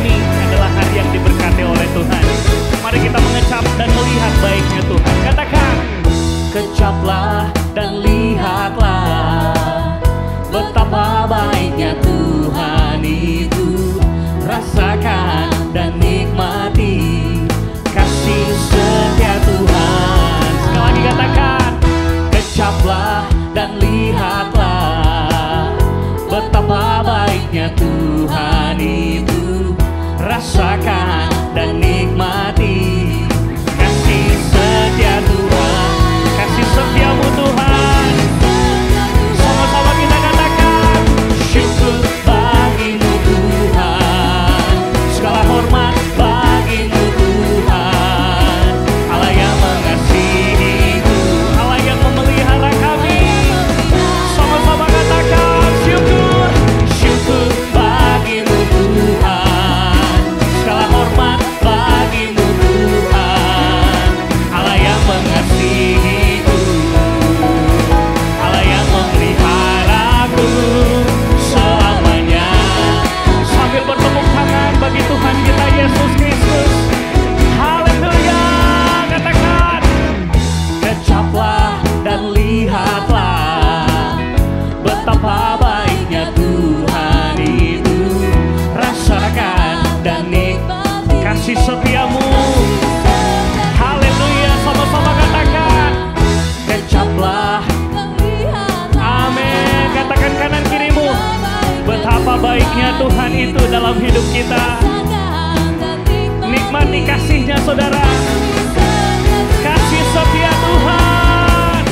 ini adalah hari yang diberkati oleh Tuhan. Mari kita mengecap dan melihat baiknya Tuhan. Katakan, kecaplah dan lihatlah betapa baiknya Tuhan itu. Rasakan dan nikmati kasih setia Tuhan. Sekali lagi katakan, kecaplah dan lihatlah betapa baiknya Tuhan itu. Rasakan dan nikmati kasih setia Tuhan. Kasih setiamu Tuhan. Sama-sama kita katakan, syukur bagimu Tuhan. Segala hormat bagimu Tuhan. Allah yang mengasihiku, Allah yang memelihara kami. Sama-sama katakan, syukur, syukur bagimu Tuhan. Segala hormat bagimu Tuhan. Allah yang mengasihiku, Allah yang memeliharaku selamanya. Sambil bertepuk tangan bagi Tuhan kita Yesus Kristus. Haleluya. Katakan, kecaplah dan lihatlah betapa baiknya Tuhan itu. Rasakan dan nikmati kasih setiamu. Haleluya. Sama-sama katakan, kecaplah. Amin. Katakan kanan kirimu, betapa baiknya Tuhan itu dalam hidup kita. Nikmati kasihnya saudara. Kasih setia Tuhan.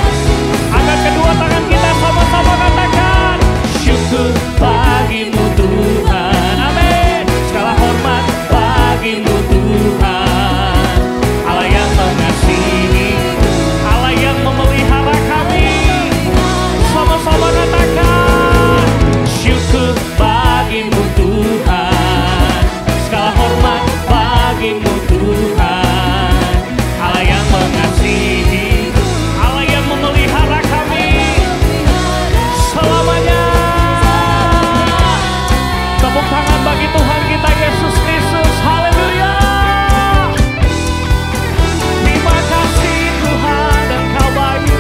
Angkat kedua tangan kita, sama-sama katakan, syukur bagimu Tuhan. Amin. Segala hormat bagimu Tuhan. Allah yang mengasihi, Allah yang memelihara kami. Sama-sama katakan, syukur bagimu Tuhan. Segala hormat bagimu Tuhan. Allah yang mengasihi, Allah yang memelihara kami selamanya. Tepuk tangan bagi Tuhan kita Yesus Kristus. Haleluya. Terima kasih Tuhan, dan Kau baik.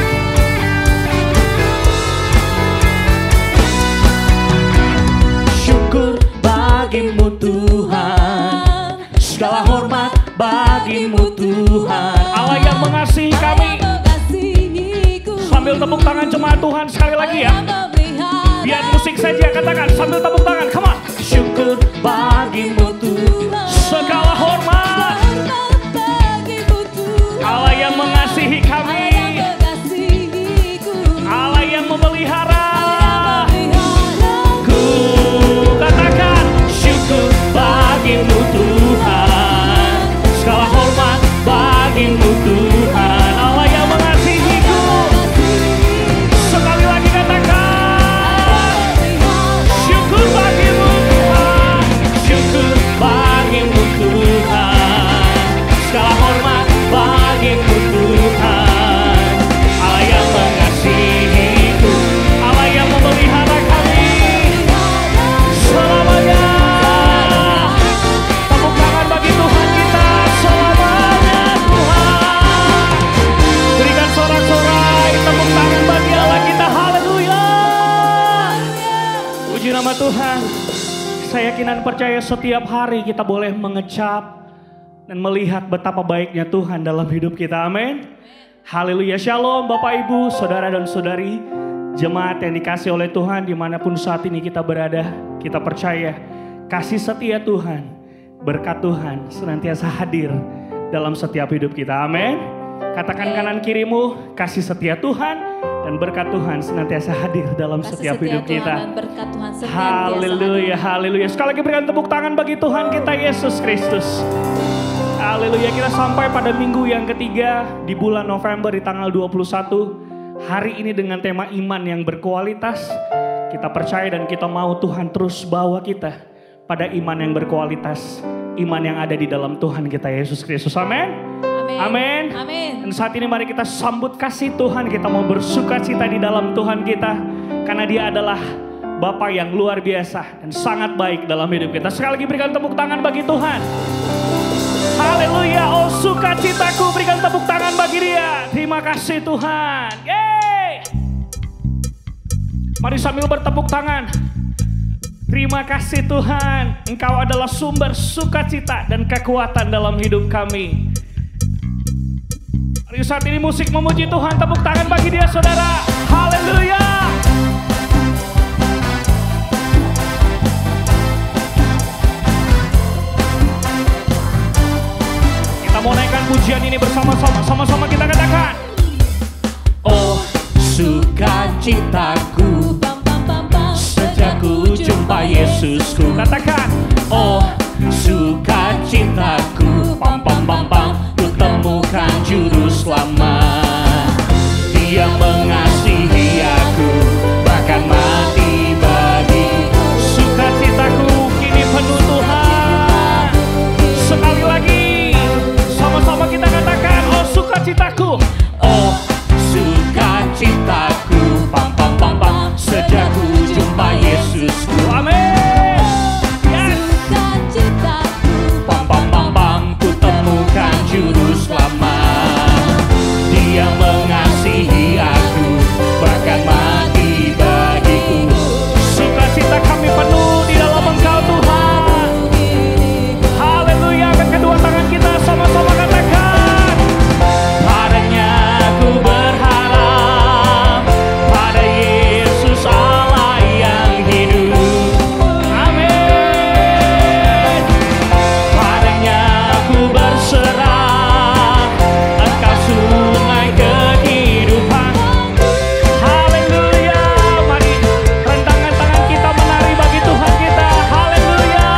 Syukur bagimu Tuhan. Segala hormat bagimu Tuhan. Allah yang mengasihi kami. Sambil tepuk tangan jemaat Tuhan sekali lagi ya. Biar musik saja, katakan sambil tepuk tangan. Come on. Syukur bagimu Tuhan. Segala hormat. Allah yang mengasihi kami. Allah yang memelihara. Ku katakan, syukur bagimu Tuhan. Segala hormat bagimu Tuhan. Allah yang mengasihiku. Sekali lagi katakan, syukur bagimu Tuhan. Syukur bagimu Tuhan. Segala hormat bagimu Tuhan. Allah yang mengasihiku, Allah yang memelihara kami selamanya. Tepuk tangan bagi Tuhan kita selamanya Tuhan. Berikan sorak-sorai tepuk tangan bagi Allah kita. Haleluya. Puji nama Tuhan. Saya yakin dan percaya setiap hari kita boleh mengecap dan melihat betapa baiknya Tuhan dalam hidup kita. Amin. Haleluya. Shalom Bapak Ibu, Saudara dan Saudari, jemaat yang dikasih oleh Tuhan dimanapun saat ini kita berada. Kita percaya kasih setia Tuhan, berkat Tuhan senantiasa hadir dalam setiap hidup kita. Amin. Katakan kanan kirimu, kasih setia Tuhan dan berkat Tuhan senantiasa hadir dalam setiap hidup kita. Haleluya, haleluya. Sekali lagi berikan tepuk tangan bagi Tuhan kita Yesus Kristus. Haleluya. Kita sampai pada minggu yang ketiga di bulan November di tanggal 21. Hari ini dengan tema iman yang berkualitas. Kita percaya dan kita mau Tuhan terus bawa kita pada iman yang berkualitas. Iman yang ada di dalam Tuhan kita Yesus Kristus. Amin. Amin. Amin. Dan saat ini mari kita sambut kasih Tuhan. Kita mau bersuka cita di dalam Tuhan kita. Karena Dia adalah Bapa yang luar biasa dan sangat baik dalam hidup kita. Sekali lagi berikan tepuk tangan bagi Tuhan. Haleluya, oh sukacitaku, berikan tepuk tangan bagi Dia. Terima kasih Tuhan. Yeay. Mari sambil bertepuk tangan. Terima kasih Tuhan, Engkau adalah sumber sukacita dan kekuatan dalam hidup kami. Mari saat ini musik memuji Tuhan, tepuk tangan bagi Dia saudara. Haleluya. Kita mau naikkan pujian ini bersama-sama, sama-sama kita katakan. Oh sukacitaku, sejak ku jumpa Yesusku. Katakan. Oh sukacitaku, pam pam pam pam, ku temukan juru selamat. Dia mengasihi aku, bahkan mati bagiku. Sukacitaku kini penuh Tuhan. Sekali lagi sama-sama kita katakan. Oh sukacitaku, oh sukacitaku, pam pam pam pam, sejak ku jumpa Yesusku. Amin. Pam pam pam pam, ku temukan juru selamat. Dia mengasihi aku, bahkan mati bagiku. Sukacita kami penuh di dalam Engkau Tuhan. Haleluya. Angkat kedua tangan kita, sama-sama katakan. Padanya ku berharap, pada Yesus Allah yang hidup. Amin. Padanya ku berserah, Engkau sungai kehidupan. Haleluya. Mari rentangkan tangan kita menari bagi Tuhan kita. Haleluya.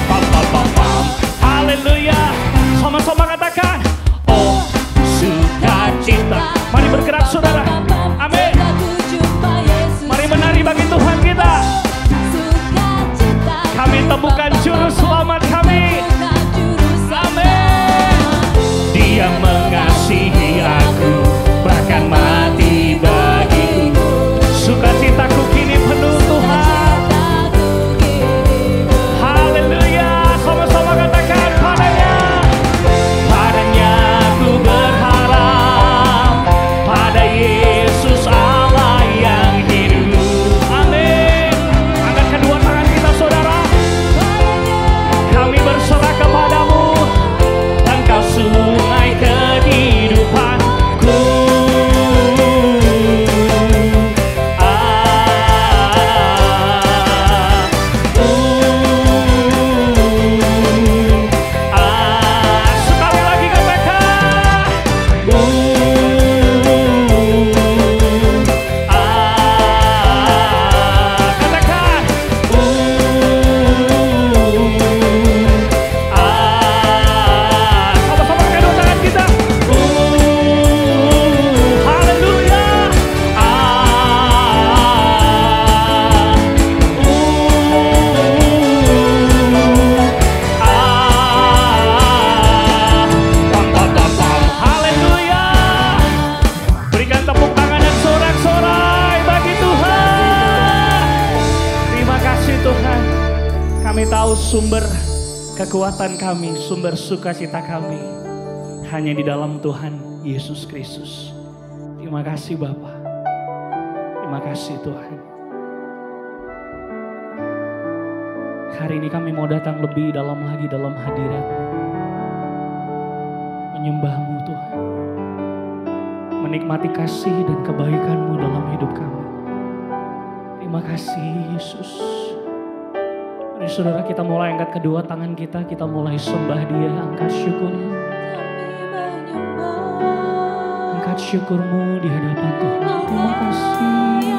Pam pam pam pam. Haleluya. Sama-sama katakan. Oh sukacita. Mari bergerak saudara. Amin. Mari menari bagi Tuhan kita. Kami temukan juru selamat kami. Amin. Dia mengasihi aku, bahkan mati bagiku. Sukacitaku kini penuh Tuhan. Haleluya. Sama-sama katakan. Padanya ku berharap, pada Yesus Allah yang hidup. Amin. Angkat kedua tangan kita saudara. Kami berserah kepadamu, Engkau sungai kehidupanku. Sekali lagi katakan. Katakan. Sama-sama kedua tangan kita. Haleluya. Pam pam pam pam. Haleluya. Berikan tepuk tangan dan sorak-sorai bagi Tuhan. Terima kasih Tuhan. Kami tahu sumber kekuatan kami, sumber sukacita kami hanya di dalam Tuhan Yesus Kristus. Terima kasih Bapa. Terima kasih Tuhan. Hari ini kami mau datang lebih dalam lagi dalam hadirat-Mu. Menyembah-Mu Tuhan. Menikmati kasih dan kebaikan-Mu dalam hidup kami. Terima kasih Yesus. Mari saudara kita mulai angkat kedua tangan kita mulai sembah Dia, angkat syukur. Angkat syukur-Mu di hadapan Tuhan. Terima kasih.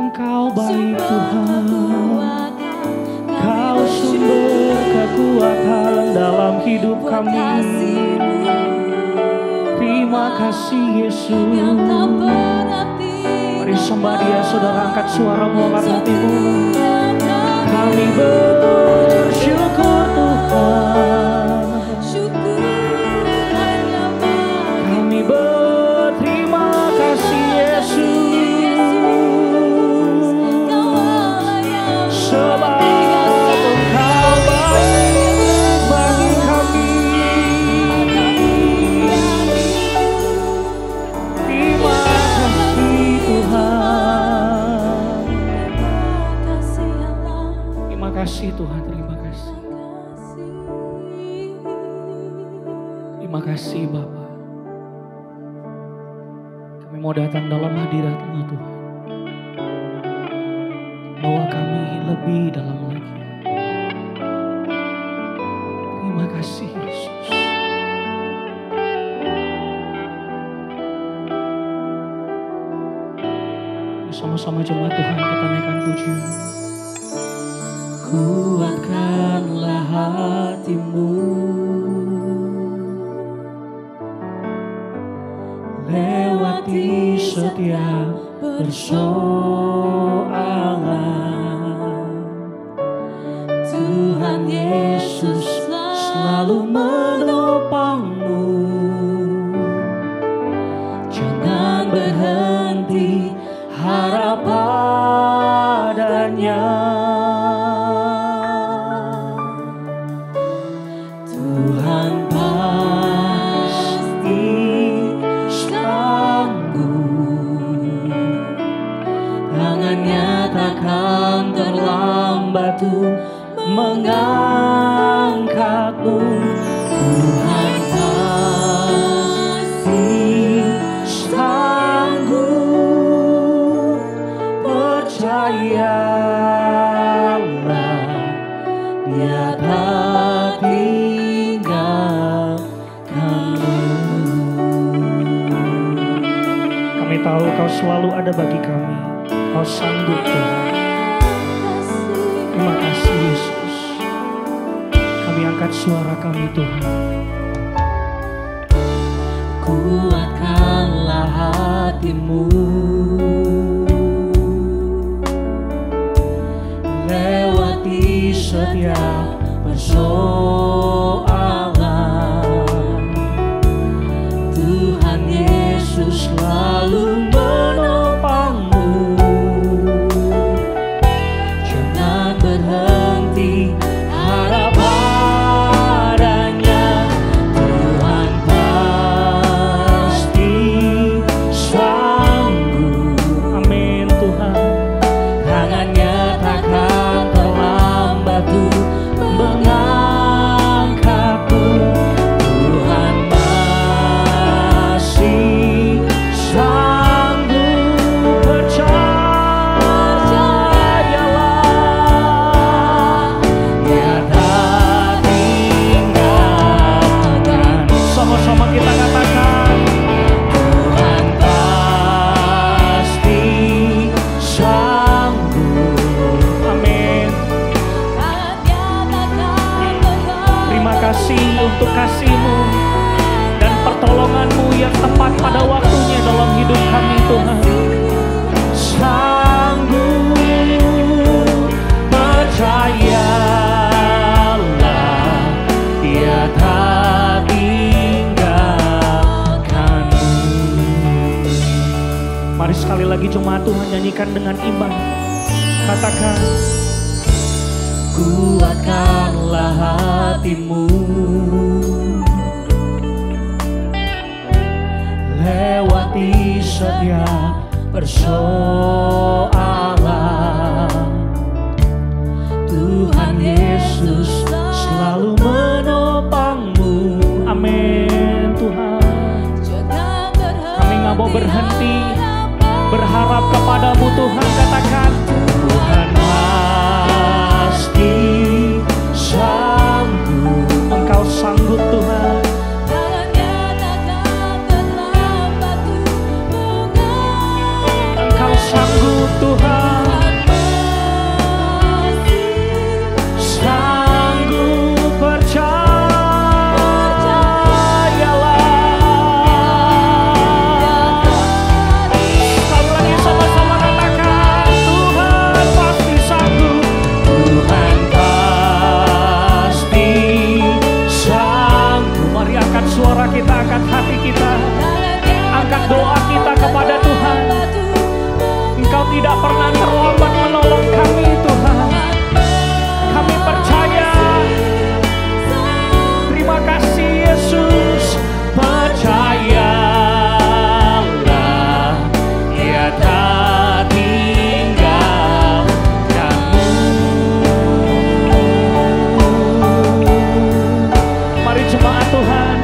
Engkau baik Tuhan. Kau sumber kekuatan dalam hidup kami. Terima kasih Yesus. Mari sembah Dia, saudara, angkat suaramu, angkat hatimu. Kami bersyukur Tuhan. Terima kasih Bapa. Kami mau datang dalam hadirat-Mu Tuhan. Bawa kami lebih dalam lagi. Terima kasih Yesus. Sama-sama jemaat Tuhan kita naikkan pujian. Kuatkanlah hatimu, lewati setiap persoalan. Tuhan Yesus selalu menopangmu. Jangan berhenti harap padanya. Tuhan pasti sanggup. Tangannya takkan terlambat tuh mengangkatmu. Tuhan pasti sanggup. Percayalah, Dia tak tinggalkanmu. Kami tahu Kau selalu ada bagi kami. Kau sanggup Tuhan. Terima kasih Yesus. Kami angkat suara kami Tuhan. Kuatkanlah hatimu, lewati setiap persoalan. Tuhan Yesus selalu menopangmu. Jangan berhenti harap padanya. Tuhan pasti sanggup. Amin Tuhan. Tangannya takkan terlambat tuh mengangkatmu. Tuhan masih sanggup. Percayalah, Dia tak tinggalkan. Sama-sama kita katakan, Tuhan pasti sanggup. Amin. Terima kasih untuk kasih-Mu dan pertolongan-Mu yang tepat pada waktunya dalam hidup kami Tuhan. Sanggup, percayalah, Dia tak tinggalkanmu. Mari sekali lagi jemaat Tuhan nyanyikan dengan iman. Katakan, kuatkanlah hatimu, lewati setiap persoalan. Tuhan Yesus selalu menopangmu. Amin Tuhan. Kami nggak mau berhenti berharap kepadamu Tuhan. Katakan, Tuhan pasti sanggup. Engkau sanggup Tuhan. Engkau sanggup Tuhan. Sanggup, percayalah. Sekali lagi sama-sama katakan, Tuhan pasti sanggup. Tuhan pasti sanggup. Mari angkat suara kita, angkat hati kita, angkat doa kita kepada Tuhan. Engkau tidak pernah terlambat menolong kami Tuhan. Kami percaya. Terima kasih Yesus. Percayalah, Dia tak tinggalkanmu. Mari jemaat Tuhan,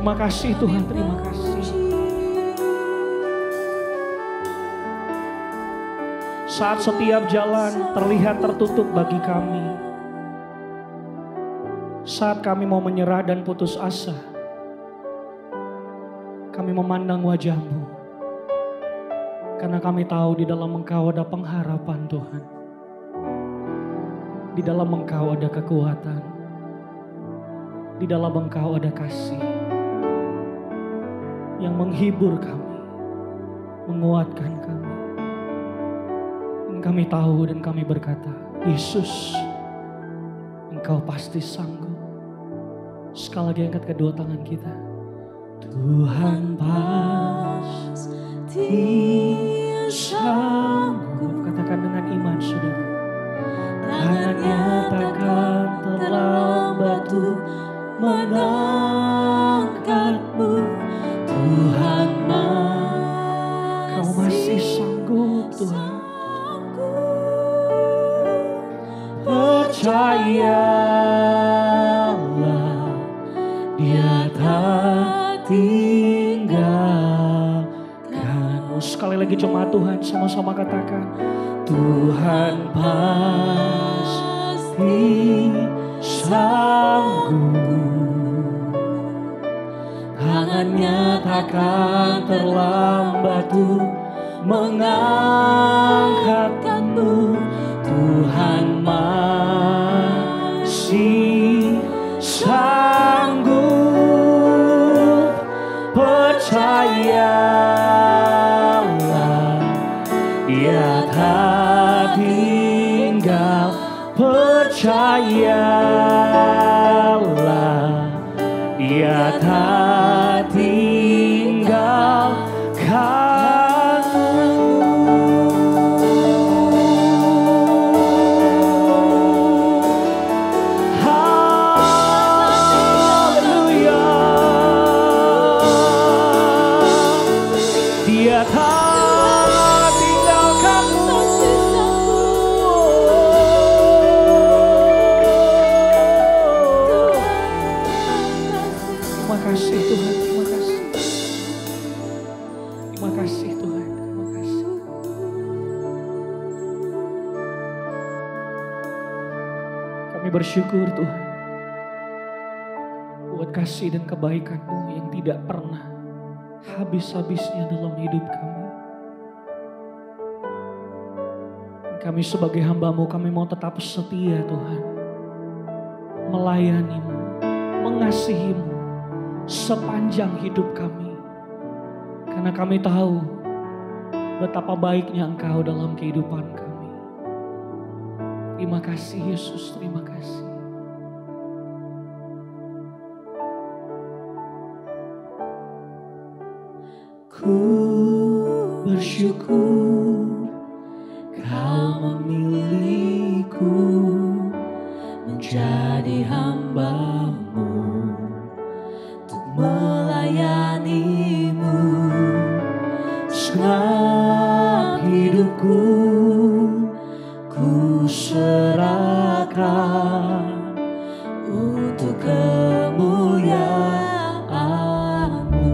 Terima kasih Tuhan, terima kasih. Saat setiap jalan terlihat tertutup bagi kami, saat kami mau menyerah dan putus asa, kami memandang wajah-Mu. Karena kami tahu di dalam Engkau ada pengharapan Tuhan. Di dalam Engkau ada kekuatan. Di dalam Engkau ada kasih yang menghibur kami, menguatkan kami. Dan kami tahu dan kami berkata, Yesus, Engkau pasti sanggup. Sekali lagi angkat kedua tangan kita. Tuhan pasti sanggup. Katakan dengan iman saudara. Tangannya takkan terlambat untuk mengangkatmu. Tuhan Kau masih sanggup Tuhan. Percayalah Dia tak tinggalkanmu. Sekali lagi jemaat Tuhan sama-sama katakan, Tuhan pasti sanggup. Tangannya takkan terlambat untuk mengangkatmu. Tuhan masih sanggup. Percayalah Dia tak tinggal. Percayalah Dia tak tinggalkanmu. Bersyukur Tuhan buat kasih dan kebaikan-Mu yang tidak pernah habis-habisnya dalam hidup kami. Kami sebagai hamba-Mu, kami mau tetap setia Tuhan, melayani-Mu, mengasihi-Mu sepanjang hidup kami. Karena kami tahu betapa baiknya Engkau dalam kehidupan kami. Terima kasih Yesus, terima kasih. Ku bersyukur Kau memilihku menjadi hamba-Mu untuk melayani-Mu. Segenap hidupku ku serahkan untuk kemuliaan-Mu.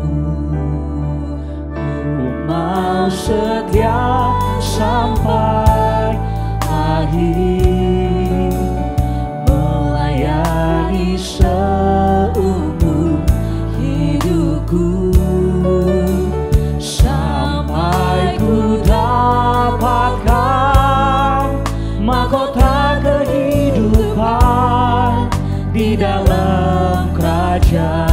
Ku mau setia sampai akhir, melayani seumur hidupku, sampai ku dapatkan mahkota kehidupan di dalam kerajaan-Mu.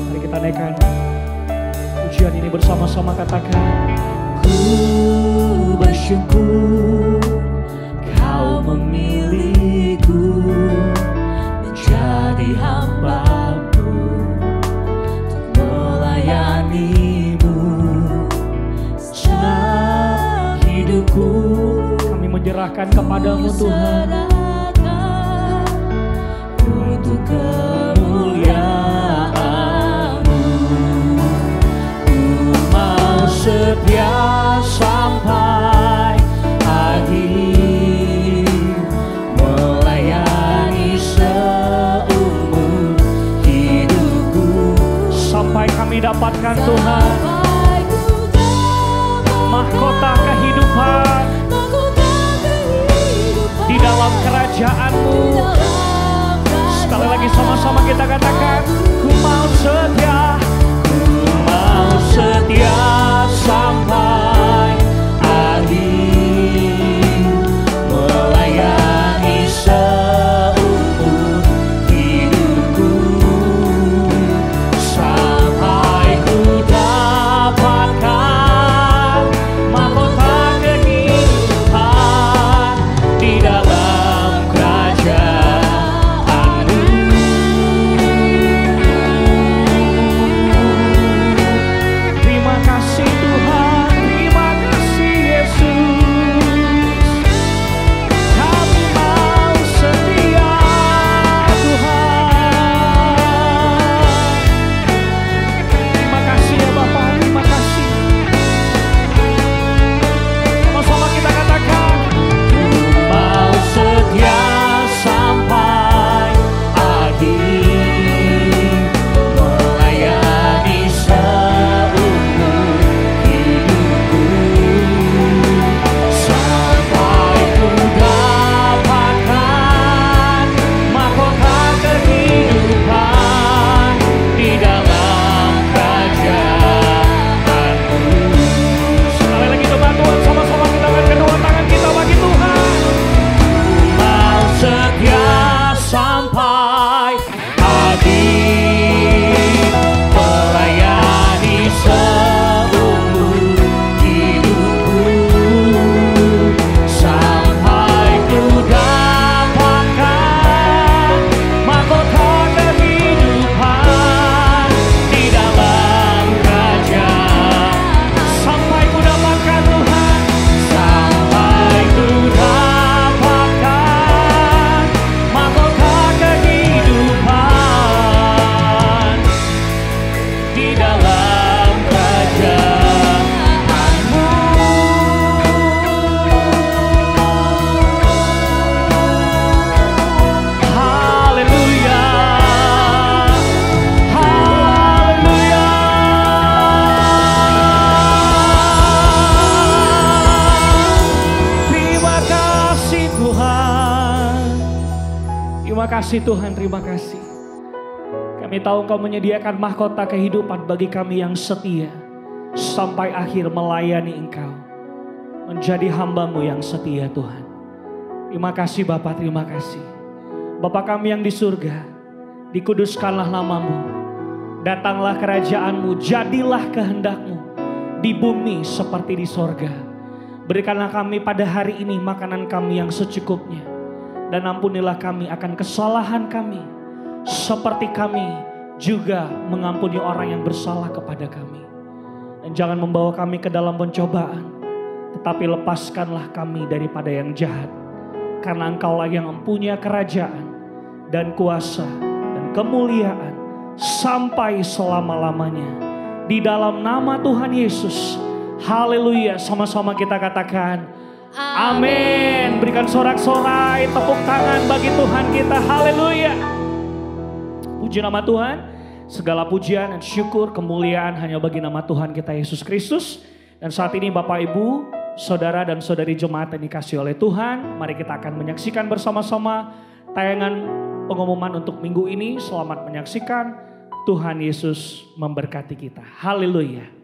Mari kita naikkan pujian ini bersama-sama, katakan, ku bersyukur Kau memilihku menjadi hamba-Mu untuk melayani-Mu. Hidupku kami menyerahkan kepadamu Tuhan, untuk kemuliaan-Mu. Ku mau setia sampai akhir, melayani mahkota kehidupan di dalam kerajaan-Mu. Sekali lagi sama-sama kita katakan, ku mau setia sampai akhir, melayani seumur hidupku, sampai ku dapatkan mahkota kehidupan di dalam kerajaan-Mu. Terima kasih Tuhan, terima kasih Yesus. Kami mau setia Tuhan. Terima kasih ya Bapa, terima kasih. Sama-sama kita katakan, ku mau setia sampai akhir, melayani seumur hidupku, sampai ku dapatkan mahkota kehidupan di dalam kerajaan-Mu. Sekali lagi coba Tuhan, sama-sama kita angkat kedua tangan kita bagi Tuhan. Mau setia sampai akhir, melayani seumur hidupku, sampai ku dapatkan mahkota kehidupan di dalam kerajaan. Sampai ku dapatkan Tuhan, sampai ku dapatkan mahkota kehidupan di dalam kerajaan-Mu. Haleluya, haleluya. Terima kasih Tuhan. Terima kasih Tuhan, terima kasih. Kami tahu Engkau menyediakan mahkota kehidupan bagi kami yang setia sampai akhir melayani Engkau, menjadi hamba-Mu yang setia Tuhan. Terima kasih Bapa, terima kasih. Bapa kami yang di surga, dikuduskanlah nama-Mu, datanglah kerajaan-Mu, jadilah kehendak-Mu di bumi seperti di sorga. Berikanlah kami pada hari ini makanan kami yang secukupnya, dan ampunilah kami akan kesalahan kami, seperti kami juga mengampuni orang yang bersalah kepada kami. Dan jangan membawa kami ke dalam pencobaan, tetapi lepaskanlah kami daripada yang jahat. Karena Engkaulah yang mempunyai kerajaan dan kuasa dan kemuliaan sampai selama-lamanya. Di dalam nama Tuhan Yesus. Haleluya. Sama-sama kita katakan amin. Berikan sorak-sorai, tepuk tangan bagi Tuhan kita. Haleluya. Puji nama Tuhan. Segala pujian dan syukur kemuliaan hanya bagi nama Tuhan kita Yesus Kristus. Dan saat ini Bapak Ibu, saudara dan saudari jemaat yang dikasihi oleh Tuhan, mari kita akan menyaksikan bersama-sama tayangan pengumuman untuk minggu ini. Selamat menyaksikan. Tuhan Yesus memberkati kita. Haleluya.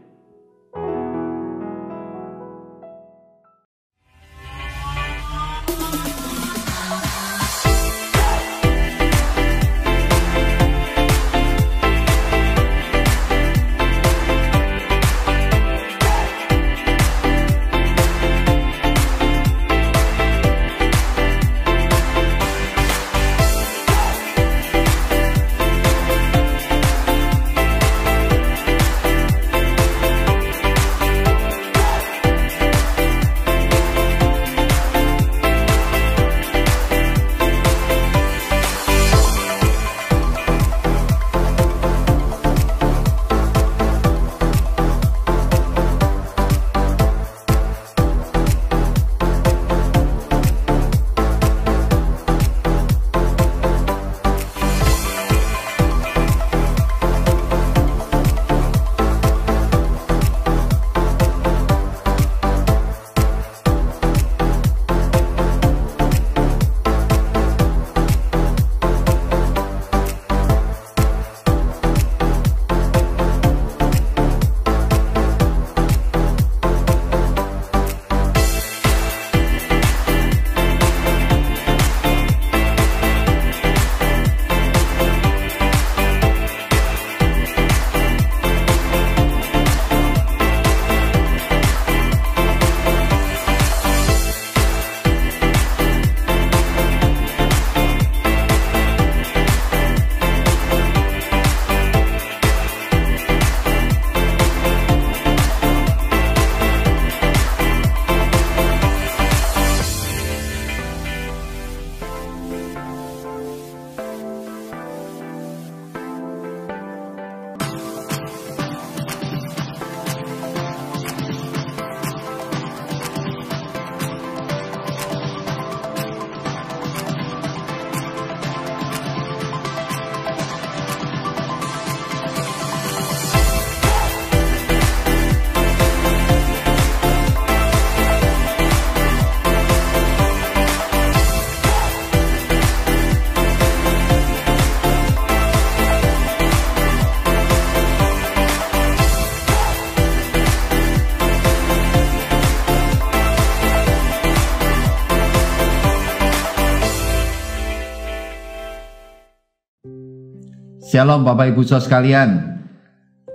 Shalom Bapak Ibu Saudara sekalian.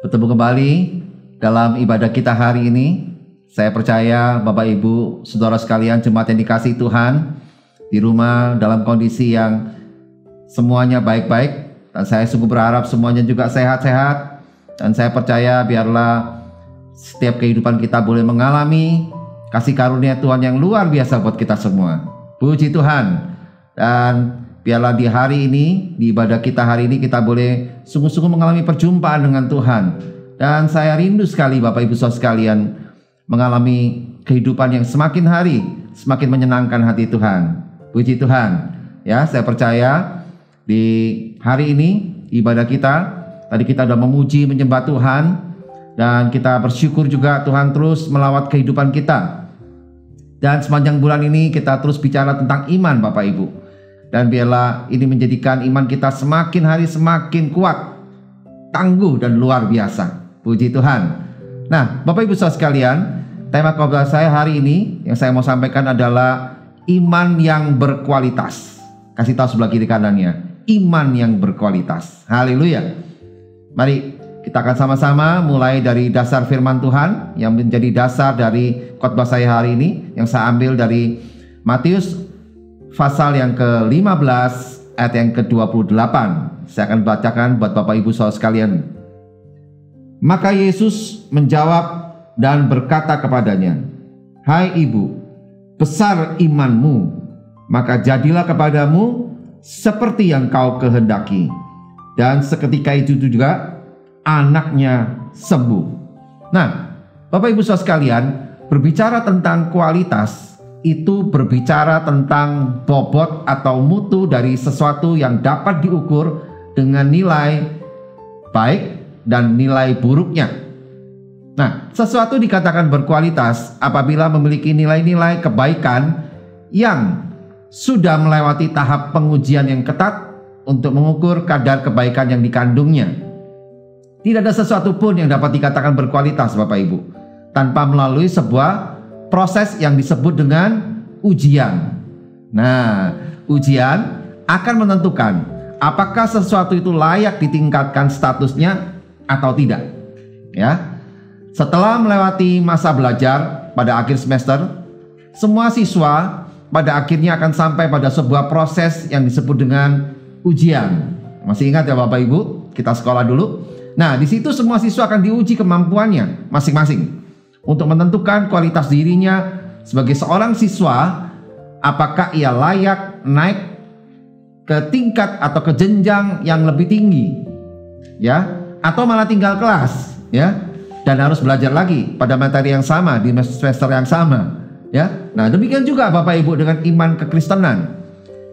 Bertemu kembali dalam ibadah kita hari ini. Saya percaya Bapak Ibu Saudara sekalian, jemaat yang dikasihi Tuhan, di rumah dalam kondisi yang semuanya baik-baik. Dan saya sungguh berharap semuanya juga sehat-sehat. Dan saya percaya biarlah setiap kehidupan kita boleh mengalami kasih karunia Tuhan yang luar biasa buat kita semua. Puji Tuhan. Dan biarlah di hari ini, di ibadah kita hari ini, kita boleh sungguh-sungguh mengalami perjumpaan dengan Tuhan. Dan saya rindu sekali Bapak Ibu Saudara sekalian mengalami kehidupan yang semakin hari semakin menyenangkan hati Tuhan. Puji Tuhan. Ya, saya percaya di hari ini ibadah kita, tadi kita sudah memuji menyembah Tuhan, dan kita bersyukur juga Tuhan terus melawat kehidupan kita. Dan sepanjang bulan ini kita terus bicara tentang iman Bapak Ibu. Dan biarlah ini menjadikan iman kita semakin hari semakin kuat, tangguh dan luar biasa. Puji Tuhan. Nah, Bapak Ibu Saudara sekalian, tema khotbah saya hari ini yang saya mau sampaikan adalah iman yang berkualitas. Kasih tahu sebelah kiri kanannya, iman yang berkualitas. Haleluya. Mari kita akan sama-sama mulai dari dasar firman Tuhan yang menjadi dasar dari khotbah saya hari ini, yang saya ambil dari Matius pasal yang ke-15 ayat yang ke-28. Saya akan bacakan buat Bapak Ibu Saudara sekalian. Maka Yesus menjawab dan berkata kepadanya, "Hai ibu, besar imanmu, maka jadilah kepadamu seperti yang kau kehendaki." Dan seketika itu juga anaknya sembuh. Nah, Bapak Ibu Saudara sekalian, berbicara tentang kualitas itu berbicara tentang bobot atau mutu dari sesuatu yang dapat diukur dengan nilai baik dan nilai buruknya. Nah, sesuatu dikatakan berkualitas apabila memiliki nilai-nilai kebaikan yang sudah melewati tahap pengujian yang ketat untuk mengukur kadar kebaikan yang dikandungnya. Tidak ada sesuatu pun yang dapat dikatakan berkualitas Bapak Ibu tanpa melalui sebuah proses yang disebut dengan ujian. Nah, ujian akan menentukan apakah sesuatu itu layak ditingkatkan statusnya atau tidak. Ya. Setelah melewati masa belajar pada akhir semester, semua siswa pada akhirnya akan sampai pada sebuah proses yang disebut dengan ujian. Masih ingat ya Bapak Ibu? Kita sekolah dulu. Nah, di situ semua siswa akan diuji kemampuannya masing-masing untuk menentukan kualitas dirinya sebagai seorang siswa, apakah ia layak naik ke tingkat atau ke jenjang yang lebih tinggi, ya, atau malah tinggal kelas, ya, dan harus belajar lagi pada materi yang sama di semester yang sama, ya. Nah, demikian juga Bapak Ibu dengan iman kekristenan.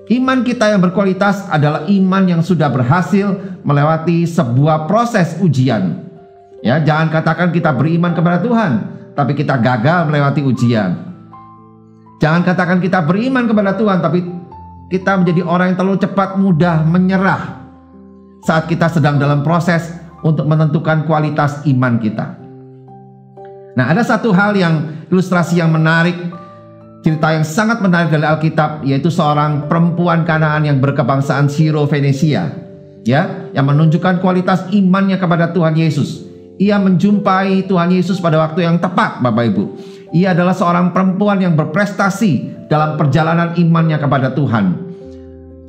Iman kita yang berkualitas adalah iman yang sudah berhasil melewati sebuah proses ujian. Ya, jangan katakan kita beriman kepada Tuhan, tapi kita gagal melewati ujian. Jangan katakan kita beriman kepada Tuhan, tapi kita menjadi orang yang terlalu cepat mudah menyerah saat kita sedang dalam proses untuk menentukan kualitas iman kita. Nah, ada satu hal yang ilustrasi yang menarik, cerita yang sangat menarik dari Alkitab, yaitu seorang perempuan Kanaan yang berkebangsaan Syro-Fenisia, ya, yang menunjukkan kualitas imannya kepada Tuhan Yesus. Ia menjumpai Tuhan Yesus pada waktu yang tepat, Bapak Ibu. Ia adalah seorang perempuan yang berprestasi dalam perjalanan imannya kepada Tuhan.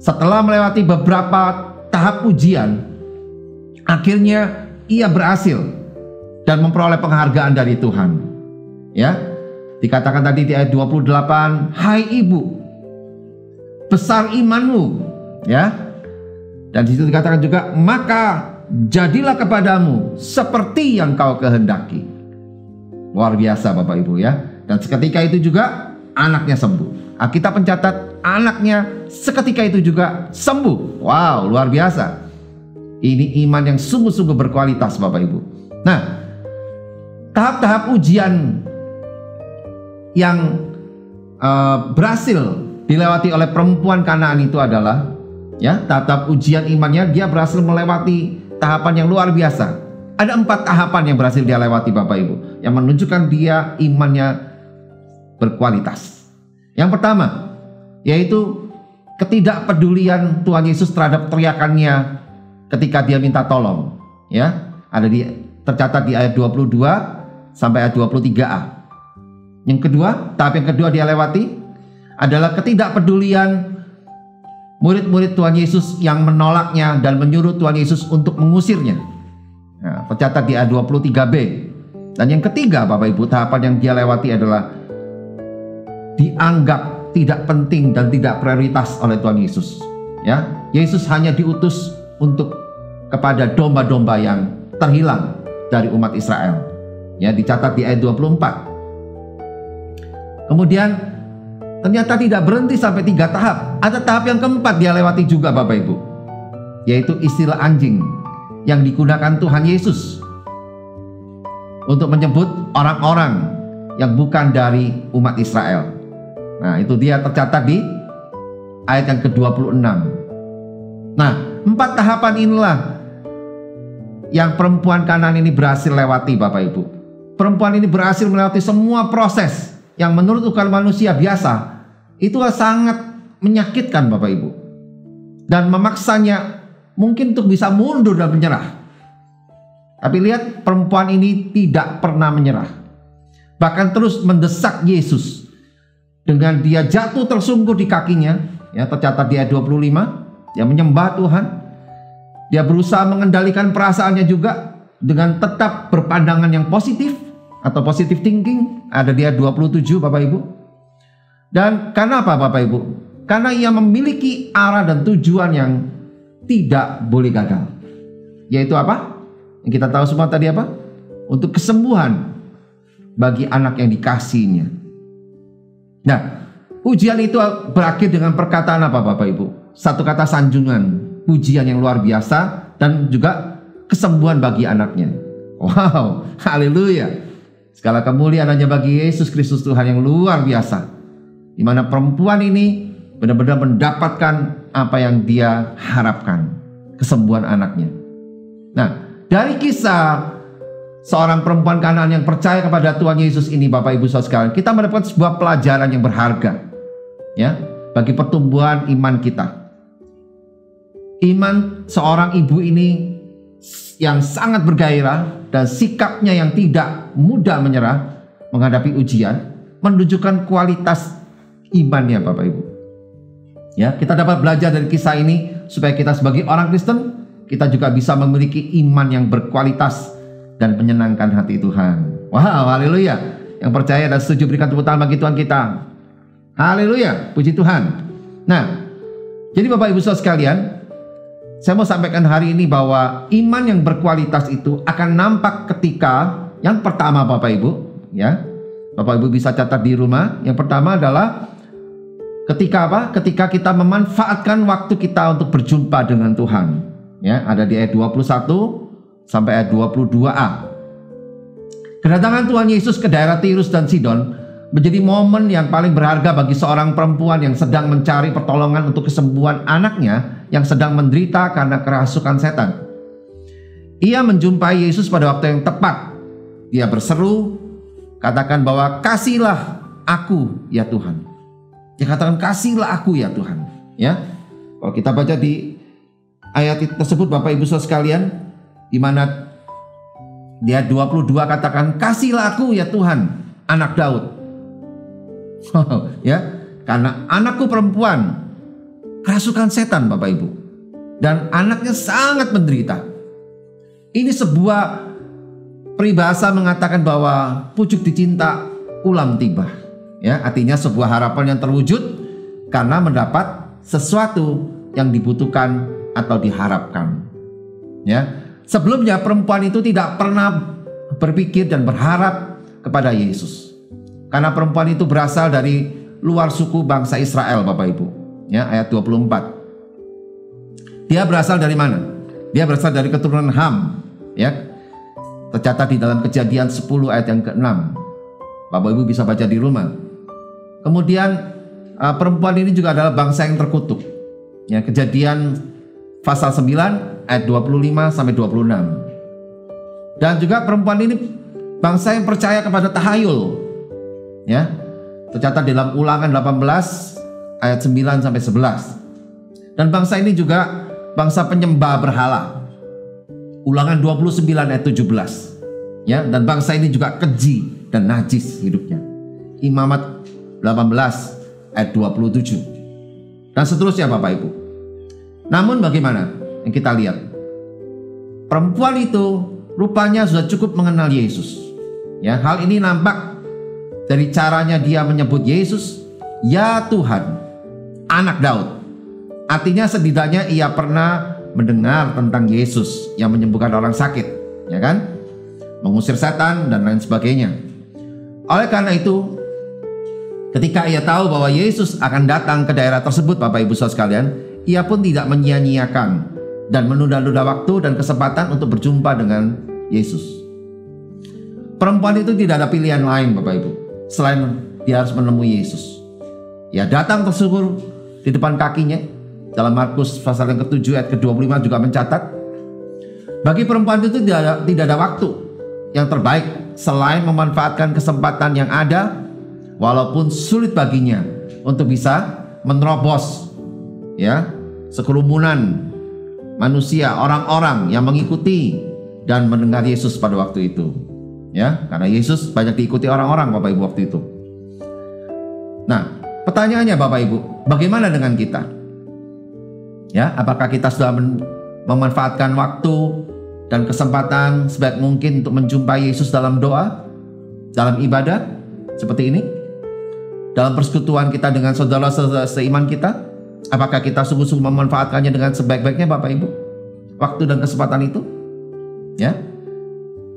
Setelah melewati beberapa tahap ujian, akhirnya ia berhasil dan memperoleh penghargaan dari Tuhan. Ya, dikatakan tadi di ayat 28, "Hai ibu, besar imanmu." Ya. Dan di situ dikatakan juga, "Maka jadilah kepadamu seperti yang kau kehendaki." Luar biasa Bapak Ibu ya. Dan seketika itu juga anaknya sembuh. Alkitab mencatat anaknya seketika itu juga sembuh. Wow, luar biasa. Ini iman yang sungguh-sungguh berkualitas Bapak Ibu. Nah, tahap-tahap ujian yang berhasil dilewati oleh perempuan Kanaan itu adalah, ya, tahap ujian imannya, dia berhasil melewati tahapan yang luar biasa. Ada 4 tahapan yang berhasil dia lewati Bapak Ibu, yang menunjukkan dia imannya berkualitas. Yang pertama, yaitu ketidakpedulian Tuhan Yesus terhadap teriakannya ketika dia minta tolong, ya. Tercatat di ayat 22 sampai ayat 23a. Yang kedua, tahap yang kedua dia lewati adalah ketidakpedulian murid-murid Tuhan Yesus yang menolaknya dan menyuruh Tuhan Yesus untuk mengusirnya. Nah, tercatat di ayat 23b. Dan yang ketiga, Bapak Ibu, tahapan yang dia lewati adalah dianggap tidak penting dan tidak prioritas oleh Tuhan Yesus. Ya, Yesus hanya diutus untuk kepada domba-domba yang terhilang dari umat Israel. Ya, dicatat di ayat 24. Kemudian ternyata tidak berhenti sampai 3 tahap. Ada tahap yang keempat dia lewati juga, Bapak Ibu, yaitu istilah anjing yang digunakan Tuhan Yesus untuk menyebut orang-orang yang bukan dari umat Israel. Nah, itu dia tercatat di ayat yang ke-26. Nah, 4 tahapan inilah yang perempuan Kanaan ini berhasil lewati, Bapak Ibu. Perempuan ini berhasil melewati semua proses yang menurut ukal manusia biasa itu sangat menyakitkan, Bapak Ibu, dan memaksanya mungkin untuk bisa mundur dan menyerah. Tapi lihat, perempuan ini tidak pernah menyerah, bahkan terus mendesak Yesus dengan dia jatuh tersungkur di kakinya. Ya, tercatat di ayat 25, dia menyembah Tuhan. Dia berusaha mengendalikan perasaannya juga dengan tetap berpandangan yang positif atau positive thinking. Ada di ayat 27, Bapak Ibu. Dan karena apa, Bapak Ibu? Karena ia memiliki arah dan tujuan yang tidak boleh gagal. Yaitu apa? Yang kita tahu semua tadi apa? Untuk kesembuhan bagi anak yang dikasihinya. Nah, ujian itu berakhir dengan perkataan apa, Bapak Ibu? Satu kata sanjungan, pujian yang luar biasa, dan juga kesembuhan bagi anaknya. Wow, haleluya. Segala kemuliaan hanya bagi Yesus Kristus Tuhan yang luar biasa, di mana perempuan ini benar-benar mendapatkan apa yang dia harapkan, kesembuhan anaknya. Nah, dari kisah seorang perempuan Kanaan yang percaya kepada Tuhan Yesus ini, Bapak Ibu Saudara sekalian, kita mendapatkan sebuah pelajaran yang berharga, ya, bagi pertumbuhan iman kita. Iman seorang ibu ini yang sangat bergairah dan sikapnya yang tidak mudah menyerah menghadapi ujian menunjukkan kualitas imannya, Bapak Ibu. Ya, kita dapat belajar dari kisah ini supaya kita sebagai orang Kristen, kita juga bisa memiliki iman yang berkualitas dan menyenangkan hati Tuhan. Wow, haleluya. Yang percaya dan setuju berikan tepuk tangan bagi Tuhan kita. Haleluya, puji Tuhan. Nah, jadi Bapak Ibu Saudara sekalian, saya mau sampaikan hari ini bahwa iman yang berkualitas itu akan nampak ketika yang pertama, Bapak Ibu, ya. Bapak Ibu bisa catat di rumah. Yang pertama adalah ketika apa? Ketika kita memanfaatkan waktu kita untuk berjumpa dengan Tuhan. Ya, ada di ayat 21 sampai ayat 22a. Kedatangan Tuhan Yesus ke daerah Tirus dan Sidon menjadi momen yang paling berharga bagi seorang perempuan yang sedang mencari pertolongan untuk kesembuhan anaknya yang sedang menderita karena kerasukan setan. Ia menjumpai Yesus pada waktu yang tepat. Dia berseru, katakan bahwa kasihlah aku ya Tuhan. Dia katakan kasihlah aku ya Tuhan. Ya, kalau kita baca di ayat tersebut, Bapak Ibu Saudara sekalian, di mana dia 22 katakan kasihlah aku ya Tuhan, anak Daud. Ya, karena anakku perempuan kerasukan setan, Bapak Ibu, dan anaknya sangat menderita. Ini sebuah peribahasa mengatakan bahwa pucuk dicinta ulam tiba. Ya, artinya sebuah harapan yang terwujud karena mendapat sesuatu yang dibutuhkan atau diharapkan. Ya, sebelumnya perempuan itu tidak pernah berpikir dan berharap kepada Yesus. Karena perempuan itu berasal dari luar suku bangsa Israel, Bapak Ibu. Ya, ayat 24. Dia berasal dari mana? Dia berasal dari keturunan Ham. Ya, tercatat di dalam Kejadian 10 ayat yang ke-6. Bapak Ibu bisa baca di rumah. Kemudian perempuan ini juga adalah bangsa yang terkutuk. Ya, Kejadian pasal 9 ayat 25 sampai 26. Dan juga perempuan ini bangsa yang percaya kepada tahayul. Ya, tercatat dalam Ulangan 18 ayat 9 sampai 11. Dan bangsa ini juga bangsa penyembah berhala. Ulangan 29 ayat 17. Ya, dan bangsa ini juga keji dan najis hidupnya. Imamat 18 ayat 27. Dan seterusnya Bapak Ibu. Namun bagaimana yang kita lihat? Perempuan itu rupanya sudah cukup mengenal Yesus. Ya, hal ini nampak dari caranya dia menyebut Yesus, "Ya Tuhan, Anak Daud." Artinya setidaknya ia pernah mendengar tentang Yesus yang menyembuhkan orang sakit, ya kan? Mengusir setan dan lain sebagainya. Oleh karena itu, ketika ia tahu bahwa Yesus akan datang ke daerah tersebut, Bapak Ibu Saudara sekalian, ia pun tidak menyia-nyiakan dan menunda-nunda waktu dan kesempatan untuk berjumpa dengan Yesus. Perempuan itu tidak ada pilihan lain Bapak Ibu, selain dia harus menemui Yesus. Ya, datang tersungkur di depan kakinya. Dalam Markus pasal yang ke-7 ayat ke-25 juga mencatat, bagi perempuan itu tidak ada waktu yang terbaik selain memanfaatkan kesempatan yang ada, walaupun sulit baginya untuk bisa menerobos ya sekerumunan manusia, orang-orang yang mengikuti dan mendengar Yesus pada waktu itu. Ya, karena Yesus banyak diikuti orang-orang Bapak Ibu waktu itu. Nah, pertanyaannya Bapak Ibu, bagaimana dengan kita? Ya, apakah kita sudah memanfaatkan waktu dan kesempatan sebaik mungkin untuk menjumpai Yesus dalam doa, dalam ibadah seperti ini? Dalam persekutuan kita dengan saudara seiman kita, apakah kita sungguh-sungguh memanfaatkannya dengan sebaik-baiknya Bapak Ibu? Waktu dan kesempatan itu? Ya.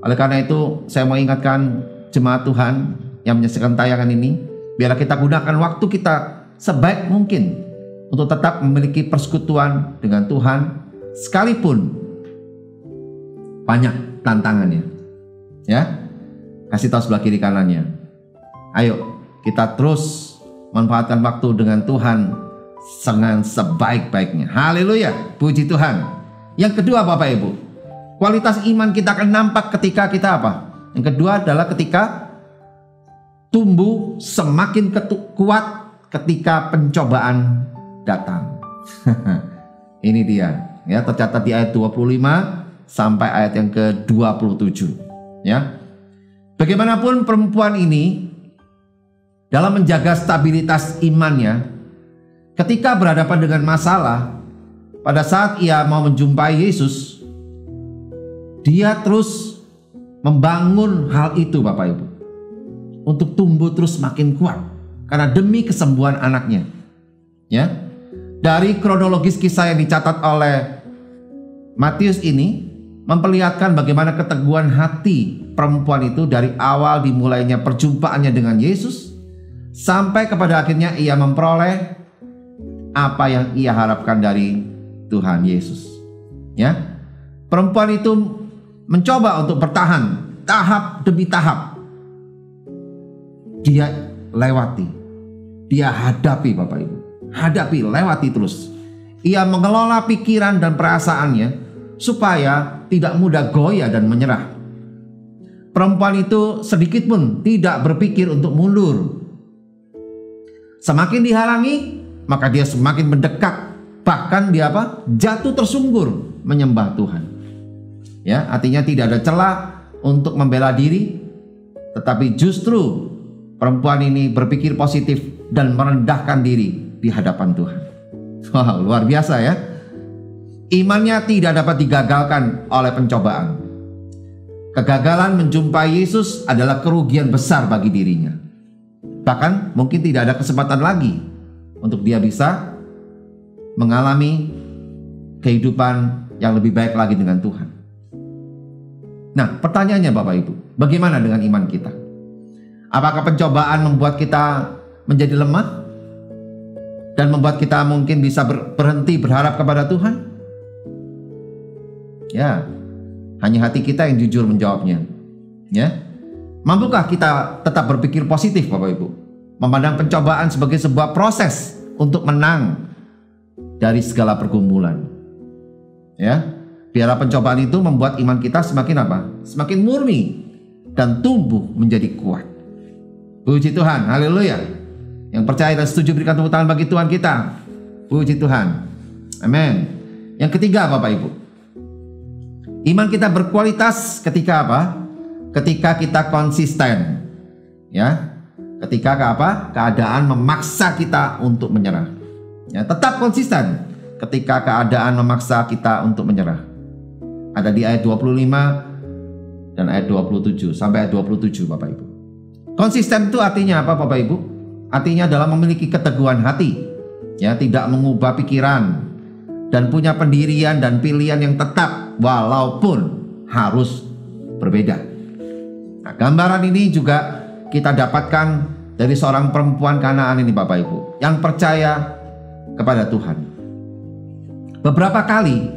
Oleh karena itu, saya mau ingatkan jemaat Tuhan yang menyaksikan tayangan ini, biarlah kita gunakan waktu kita sebaik mungkin untuk tetap memiliki persekutuan dengan Tuhan, sekalipun banyak tantangannya. Ya, kasih tahu sebelah kiri kanannya. Ayo, kita terus manfaatkan waktu dengan Tuhan dengan sebaik-baiknya. Haleluya, puji Tuhan. Yang kedua Bapak Ibu, kualitas iman kita akan nampak ketika kita apa? Yang kedua adalah ketika tumbuh semakin kuat ketika pencobaan datang. Ini dia, ya, tercatat di ayat 25 sampai ayat yang ke-27, ya. Bagaimanapun perempuan ini dalam menjaga stabilitas imannya, ketika berhadapan dengan masalah, pada saat ia mau menjumpai Yesus, dia terus membangun hal itu Bapak Ibu, untuk tumbuh terus makin kuat karena demi kesembuhan anaknya. Ya, dari kronologis kisah yang dicatat oleh Matius ini memperlihatkan bagaimana keteguhan hati perempuan itu dari awal dimulainya perjumpaannya dengan Yesus sampai kepada akhirnya ia memperoleh apa yang ia harapkan dari Tuhan Yesus. Ya, perempuan itu mencoba untuk bertahan tahap demi tahap. Dia lewati, dia hadapi Bapak Ibu, hadapi, lewati terus. Ia mengelola pikiran dan perasaannya supaya tidak mudah goyah dan menyerah. Perempuan itu sedikit pun tidak berpikir untuk mundur. Semakin dihalangi, maka dia semakin mendekat. Bahkan dia jatuh tersungkur menyembah Tuhan. Ya, artinya tidak ada celah untuk membela diri, tetapi justru perempuan ini berpikir positif dan merendahkan diri di hadapan Tuhan. Wow, luar biasa ya. Imannya tidak dapat digagalkan oleh pencobaan. Kegagalan menjumpai Yesus adalah kerugian besar bagi dirinya. Bahkan mungkin tidak ada kesempatan lagi untuk dia bisa mengalami kehidupan yang lebih baik lagi dengan Tuhan. Nah, pertanyaannya Bapak Ibu, bagaimana dengan iman kita? Apakah pencobaan membuat kita menjadi lemah dan membuat kita mungkin bisa berhenti berharap kepada Tuhan? Ya, hanya hati kita yang jujur menjawabnya. Ya, mampukah kita tetap berpikir positif Bapak Ibu, memandang pencobaan sebagai sebuah proses untuk menang dari segala pergumulan? Ya, biarlah pencobaan itu membuat iman kita semakin apa? Semakin murni dan tumbuh menjadi kuat. Puji Tuhan, haleluya. Yang percaya dan setuju berikan tepuk tangan bagi Tuhan kita. Puji Tuhan, amin. Yang ketiga Bapak Ibu, Iman kita berkualitas ketika apa? Ketika kita konsisten. Ya. Ketika apa? Keadaan memaksa kita untuk menyerah. Ya, tetap konsisten ketika keadaan memaksa kita untuk menyerah. Ada di ayat 25 dan ayat 27 sampai ayat 27 Bapak Ibu. Konsisten itu artinya apa Bapak Ibu? Artinya dalam memiliki keteguhan hati. Ya, tidak mengubah pikiran dan punya pendirian dan pilihan yang tetap walaupun harus berbeda. Nah, gambaran ini juga kita dapatkan dari seorang perempuan Kanaan ini Bapak Ibu, yang percaya kepada Tuhan. Beberapa kali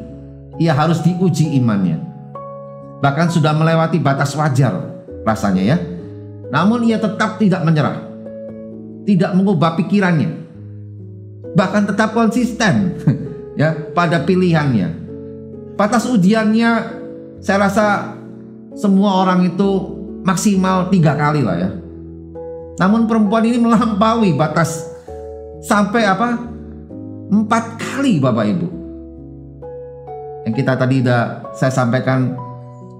ia harus diuji imannya, bahkan sudah melewati batas wajar rasanya ya. Namun ia tetap tidak menyerah, tidak mengubah pikirannya, bahkan tetap konsisten ya pada pilihannya. Batas ujiannya saya rasa semua orang itu maksimal 3 kali lah ya. Namun perempuan ini melampaui batas sampai apa? 4 kali Bapak Ibu. Yang kita tadi saya sampaikan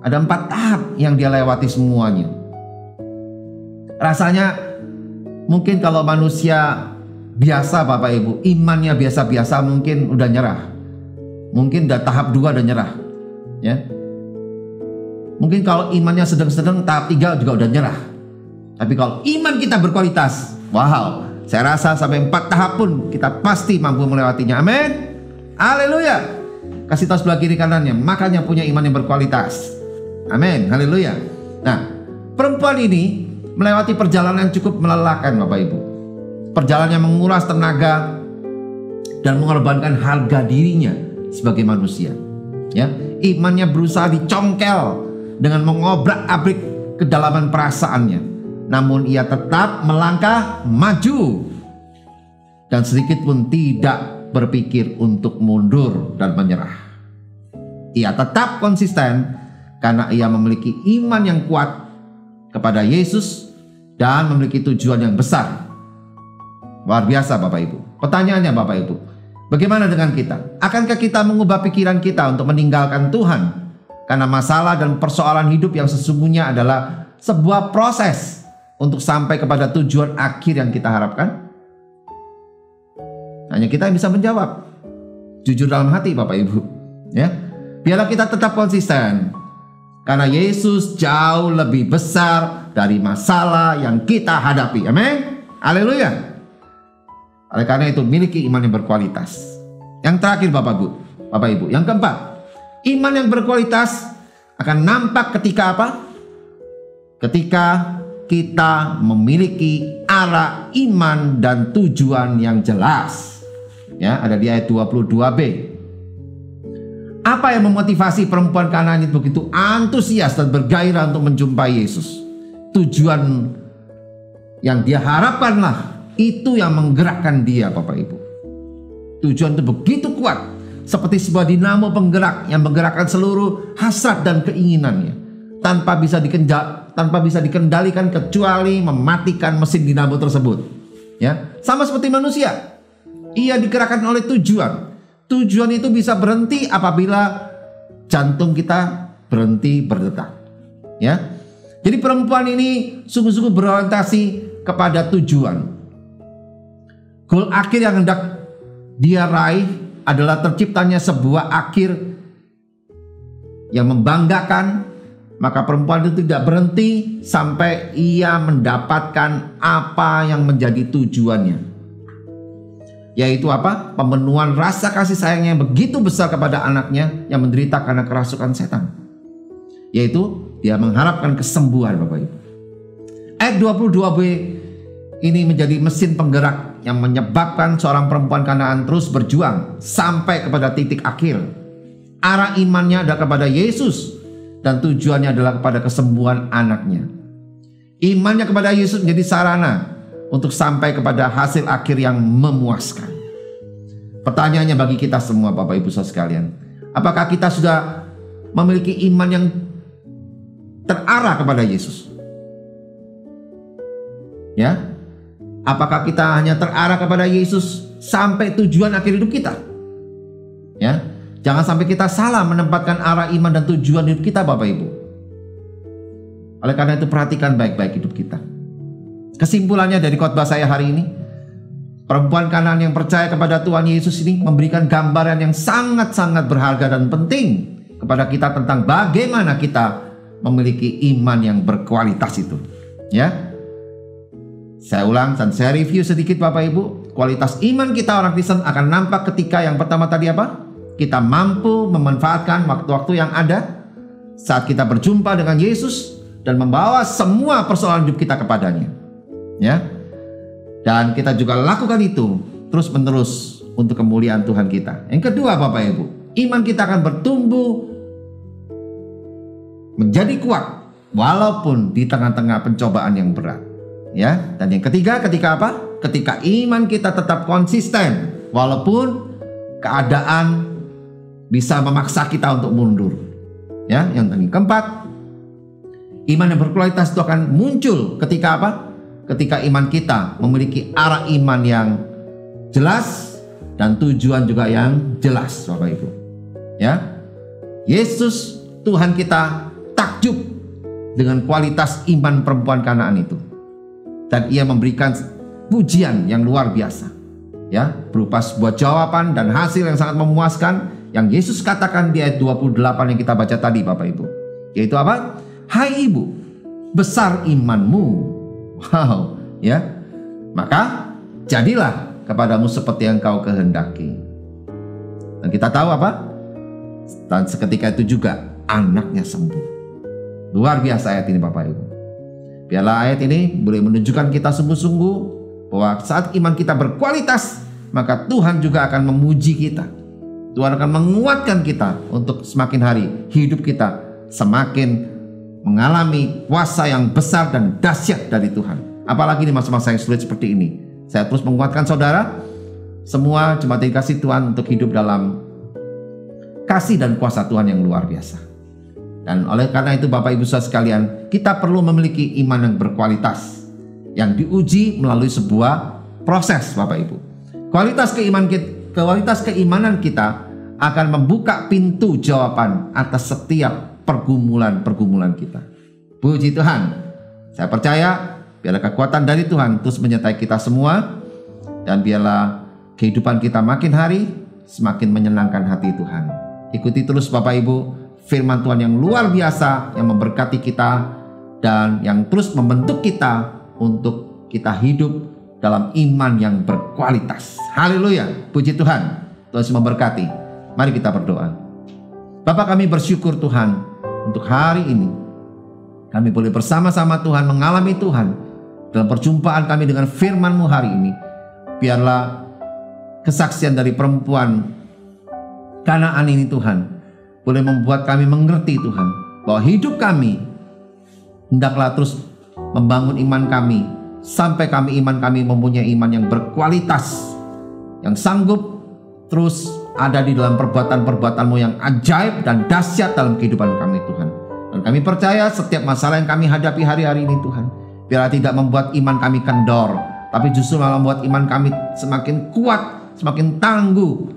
ada 4 tahap yang dia lewati semuanya. Rasanya mungkin kalau manusia biasa Bapak Ibu, imannya biasa-biasa mungkin udah nyerah. Mungkin udah tahap 2 udah nyerah. Ya. Mungkin kalau imannya sedang-sedang tahap 3 juga udah nyerah. Tapi kalau iman kita berkualitas, wow, saya rasa sampai 4 tahap pun kita pasti mampu melewatinya. Amin. Haleluya. Kasih tahu sebelah kiri kanannya, makanya punya iman yang berkualitas. Amin. Haleluya. Nah, perempuan ini melewati perjalanan yang cukup melelahkan Bapak Ibu. Perjalanan yang menguras tenaga dan mengorbankan harga dirinya sebagai manusia. Ya, imannya berusaha dicongkel dengan mengobrak-abrik kedalaman perasaannya. Namun ia tetap melangkah maju dan sedikit pun tidak berpikir untuk mundur dan menyerah. Ia tetap konsisten karena ia memiliki iman yang kuat kepada Yesus dan memiliki tujuan yang besar. Luar biasa Bapak Ibu. Pertanyaannya Bapak Ibu, bagaimana dengan kita? Akankah kita mengubah pikiran kita untuk meninggalkan Tuhan? Karena masalah dan persoalan hidup yang sesungguhnya adalah sebuah proses untuk sampai kepada tujuan akhir yang kita harapkan. Hanya kita yang bisa menjawab. Jujur dalam hati Bapak Ibu. Ya, biarlah kita tetap konsisten. Karena Yesus jauh lebih besar dari masalah yang kita hadapi. Amin. Haleluya. Oleh karena itu miliki iman yang berkualitas. Yang terakhir Bapak Ibu, yang keempat, iman yang berkualitas akan nampak ketika apa? Ketika kita memiliki arah iman dan tujuan yang jelas. Ya, ada di ayat 22b. Apa yang memotivasi perempuan Kanaan itu begitu antusias dan bergairah untuk menjumpai Yesus? Tujuan yang dia harapkanlah itu yang menggerakkan dia Bapak Ibu. Tujuan itu begitu kuat, seperti sebuah dinamo penggerak yang menggerakkan seluruh hasrat dan keinginannya, tanpa bisa dikendalikan kecuali mematikan mesin dinamo tersebut. Ya, sama seperti manusia, ia digerakkan oleh tujuan. Tujuan itu bisa berhenti apabila jantung kita berhenti berdetak. Ya, jadi perempuan ini sungguh-sungguh berorientasi kepada tujuan. Goal akhir yang hendak dia raih adalah terciptanya sebuah akhir yang membanggakan. Maka perempuan itu tidak berhenti sampai ia mendapatkan apa yang menjadi tujuannya. Yaitu apa? Pemenuhan rasa kasih sayangnya yang begitu besar kepada anaknya yang menderita karena kerasukan setan. Yaitu dia mengharapkan kesembuhan Bapak Ibu. Ayat 22b ini menjadi mesin penggerak yang menyebabkan seorang perempuan Kanaan terus berjuang sampai kepada titik akhir. Arah imannya adalah kepada Yesus dan tujuannya adalah kepada kesembuhan anaknya. Imannya kepada Yesus menjadi sarana untuk sampai kepada hasil akhir yang memuaskan. Pertanyaannya bagi kita semua Bapak Ibu Saudara sekalian, apakah kita sudah memiliki iman yang terarah kepada Yesus? Ya, apakah kita hanya terarah kepada Yesus sampai tujuan akhir hidup kita? Ya, Jangan sampai kita salah menempatkan arah iman dan tujuan hidup kita, Bapak Ibu. Oleh karena itu perhatikan baik-baik hidup kita. Kesimpulannya dari khotbah saya hari ini, perempuan Kanaan yang percaya kepada Tuhan Yesus ini memberikan gambaran yang sangat-sangat berharga dan penting kepada kita tentang bagaimana kita memiliki iman yang berkualitas itu. Ya, saya ulang dan saya review sedikit Bapak Ibu. Kualitas iman kita orang Kristen akan nampak ketika yang pertama tadi apa? Kita mampu memanfaatkan waktu-waktu yang ada saat kita berjumpa dengan Yesus dan membawa semua persoalan hidup kita kepadanya. Ya. Dan kita juga lakukan itu terus-menerus untuk kemuliaan Tuhan kita. Yang kedua Bapak Ibu, iman kita akan bertumbuh menjadi kuat walaupun di tengah-tengah pencobaan yang berat. Ya. Dan yang ketiga, ketika apa? Ketika iman kita tetap konsisten walaupun keadaan bisa memaksa kita untuk mundur. Ya, yang keempat, iman yang berkualitas itu akan muncul ketika apa? Ketika iman kita memiliki arah iman yang jelas dan tujuan juga yang jelas, Bapak Ibu. Ya. Yesus Tuhan kita takjub dengan kualitas iman perempuan Kanaan itu. Dan ia memberikan pujian yang luar biasa. Ya, berupa sebuah jawaban dan hasil yang sangat memuaskan yang Yesus katakan di ayat 28 yang kita baca tadi Bapak Ibu. Yaitu apa? Hai ibu, besar imanmu. Wow, ya. Maka jadilah kepadamu seperti yang kau kehendaki. Dan kita tahu apa? Dan seketika itu juga anaknya sembuh. Luar biasa ayat ini Bapak Ibu. Biarlah ayat ini boleh menunjukkan kita sungguh-sungguh bahwa saat iman kita berkualitas, maka Tuhan juga akan memuji kita. Tuhan akan menguatkan kita untuk semakin hari hidup kita semakin mengalami kuasa yang besar dan dahsyat dari Tuhan. Apalagi di masa-masa yang sulit seperti ini. Saya terus menguatkan saudara, semua jemaat yang dikasihi Tuhan untuk hidup dalam kasih dan kuasa Tuhan yang luar biasa. Dan oleh karena itu Bapak Ibu Saudara sekalian, kita perlu memiliki iman yang berkualitas, yang diuji melalui sebuah proses Bapak Ibu. Kualitas keimanan kita akan membuka pintu jawaban atas setiap pergumulan-pergumulan kita. Puji Tuhan. Saya percaya biarlah kekuatan dari Tuhan terus menyertai kita semua, dan biarlah kehidupan kita makin hari semakin menyenangkan hati Tuhan. Ikuti terus Bapak Ibu firman Tuhan yang luar biasa yang memberkati kita dan yang terus membentuk kita untuk kita hidup dalam iman yang berkualitas. Haleluya. Puji Tuhan. Tuhan Yesus memberkati. Mari kita berdoa. Bapa, kami bersyukur Tuhan untuk hari ini. Kami boleh bersama-sama Tuhan mengalami Tuhan dalam perjumpaan kami dengan firman-Mu hari ini. Biarlah kesaksian dari perempuan Kanaan ini Tuhan boleh membuat kami mengerti Tuhan bahwa hidup kami hendaklah terus membangun iman kami sampai iman kami mempunyai iman yang berkualitas, yang sanggup terus ada di dalam perbuatan-perbuatan-Mu yang ajaib dan dahsyat dalam kehidupan kami Tuhan. Dan kami percaya setiap masalah yang kami hadapi hari-hari ini Tuhan, biarlah tidak membuat iman kami kendor, tapi justru malah membuat iman kami semakin kuat, semakin tangguh.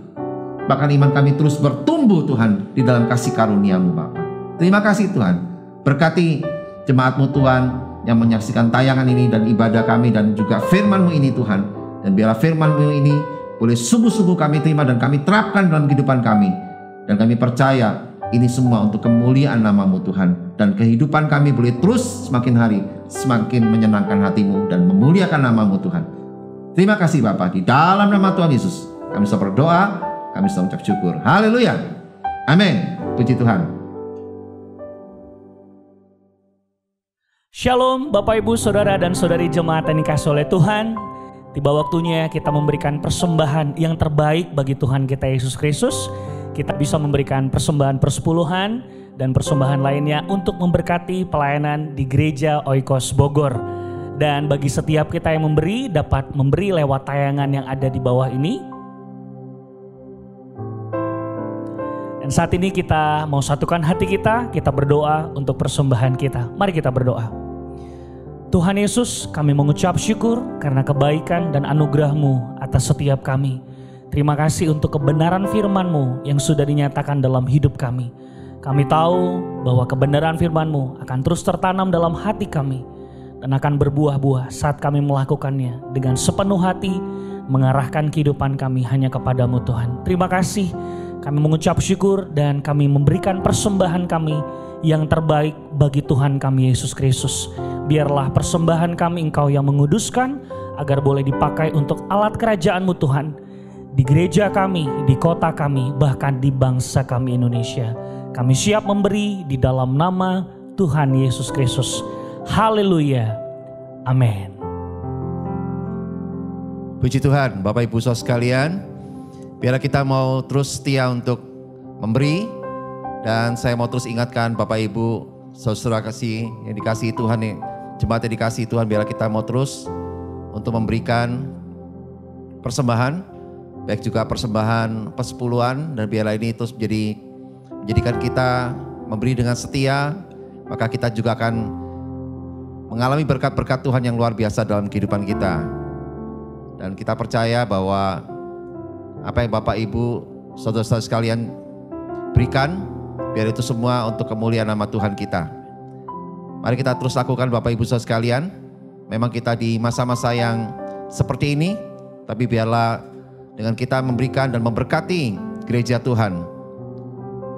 Bahkan iman kami terus bertumbuh Tuhan di dalam kasih karunia-Mu Bapa. Terima kasih Tuhan. Berkati jemaat-Mu Tuhan yang menyaksikan tayangan ini dan ibadah kami dan juga firman-Mu ini Tuhan. Dan biarlah firman-Mu ini boleh sungguh-sungguh kami terima dan kami terapkan dalam kehidupan kami. Dan kami percaya ini semua untuk kemuliaan nama-Mu Tuhan. Dan kehidupan kami boleh terus semakin hari semakin menyenangkan hati-Mu dan memuliakan nama-Mu Tuhan. Terima kasih Bapa, di dalam nama Tuhan Yesus kami sudah berdoa, kami sudah mengucap syukur. Haleluya. Amin. Puji Tuhan. Shalom Bapak Ibu Saudara dan Saudari jemaat yang dikasihi oleh Tuhan. Tiba waktunya kita memberikan persembahan yang terbaik bagi Tuhan kita Yesus Kristus. Kita bisa memberikan persembahan persepuluhan dan persembahan lainnya untuk memberkati pelayanan di Gereja Oikos Bogor. Dan bagi setiap kita yang memberi, dapat memberi lewat tayangan yang ada di bawah ini. Dan saat ini kita mau satukan hati kita berdoa untuk persembahan kita. Mari kita berdoa. Tuhan Yesus, kami mengucap syukur karena kebaikan dan anugerah-Mu atas setiap kami. Terima kasih untuk kebenaran firman-Mu yang sudah dinyatakan dalam hidup kami. Kami tahu bahwa kebenaran firman-Mu akan terus tertanam dalam hati kami dan akan berbuah-buah saat kami melakukannya dengan sepenuh hati, mengarahkan kehidupan kami hanya kepadamu Tuhan. Terima kasih, kami mengucap syukur dan kami memberikan persembahan kami yang terbaik bagi Tuhan kami Yesus Kristus. Biarlah persembahan kami Engkau yang menguduskan agar boleh dipakai untuk alat kerajaan-Mu Tuhan. Di gereja kami, di kota kami, bahkan di bangsa kami Indonesia. Kami siap memberi di dalam nama Tuhan Yesus Kristus. Haleluya. Amin. Puji Tuhan, Bapak Ibu Saudara sekalian. Biarlah kita mau terus setia untuk memberi. Dan saya mau terus ingatkan Bapak Ibu Saudara kasih yang dikasihi Tuhan nih, jemaat yang dikasihi Tuhan, biarlah kita mau terus untuk memberikan persembahan, baik juga persembahan persepuluhan, dan biarlah ini terus menjadikan kita memberi dengan setia, maka kita juga akan mengalami berkat-berkat Tuhan yang luar biasa dalam kehidupan kita. Dan kita percaya bahwa apa yang Bapak Ibu saudara-saudara sekalian berikan, biar itu semua untuk kemuliaan nama Tuhan kita. Mari kita terus lakukan Bapak Ibu saudara sekalian. Memang kita di masa-masa yang seperti ini, tapi biarlah dengan kita memberikan dan memberkati gereja Tuhan,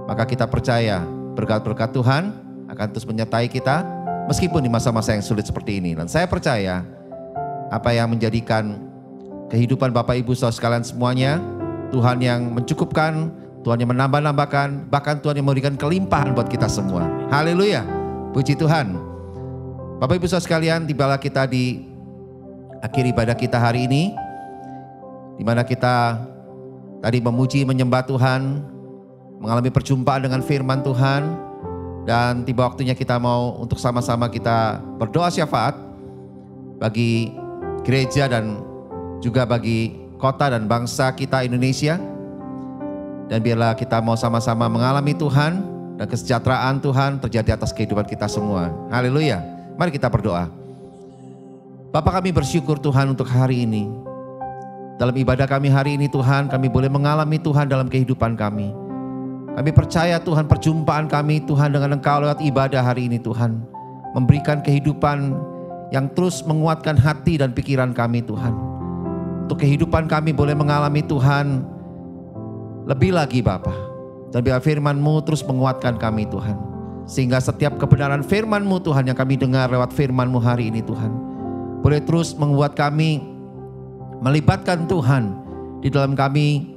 maka kita percaya berkat-berkat Tuhan akan terus menyertai kita meskipun di masa-masa yang sulit seperti ini. Dan saya percaya apa yang menjadikan kehidupan Bapak Ibu saudara sekalian semuanya, Tuhan yang mencukupkan, Tuhan yang menambah-nambahkan, bahkan Tuhan yang memberikan kelimpahan buat kita semua. Haleluya, puji Tuhan. Bapak Ibu saudara sekalian, tibalah kita di akhir ibadah kita hari ini, di mana kita tadi memuji menyembah Tuhan, mengalami perjumpaan dengan firman Tuhan, dan tiba waktunya kita mau untuk sama-sama kita berdoa syafaat bagi gereja dan juga bagi kota dan bangsa kita Indonesia. Dan biarlah kita mau sama-sama mengalami Tuhan dan kesejahteraan Tuhan terjadi atas kehidupan kita semua. Haleluya. Mari kita berdoa. Bapa, kami bersyukur Tuhan untuk hari ini. Dalam ibadah kami hari ini Tuhan, kami boleh mengalami Tuhan dalam kehidupan kami. Kami percaya Tuhan perjumpaan kami Tuhan dengan Engkau lewat ibadah hari ini Tuhan, memberikan kehidupan yang terus menguatkan hati dan pikiran kami Tuhan. Untuk kehidupan kami boleh mengalami Tuhan lebih lagi Bapa. Dan biar firman-Mu terus menguatkan kami Tuhan. Sehingga setiap kebenaran firman-Mu Tuhan yang kami dengar lewat firman-Mu hari ini Tuhan, boleh terus membuat kami melibatkan Tuhan di dalam kami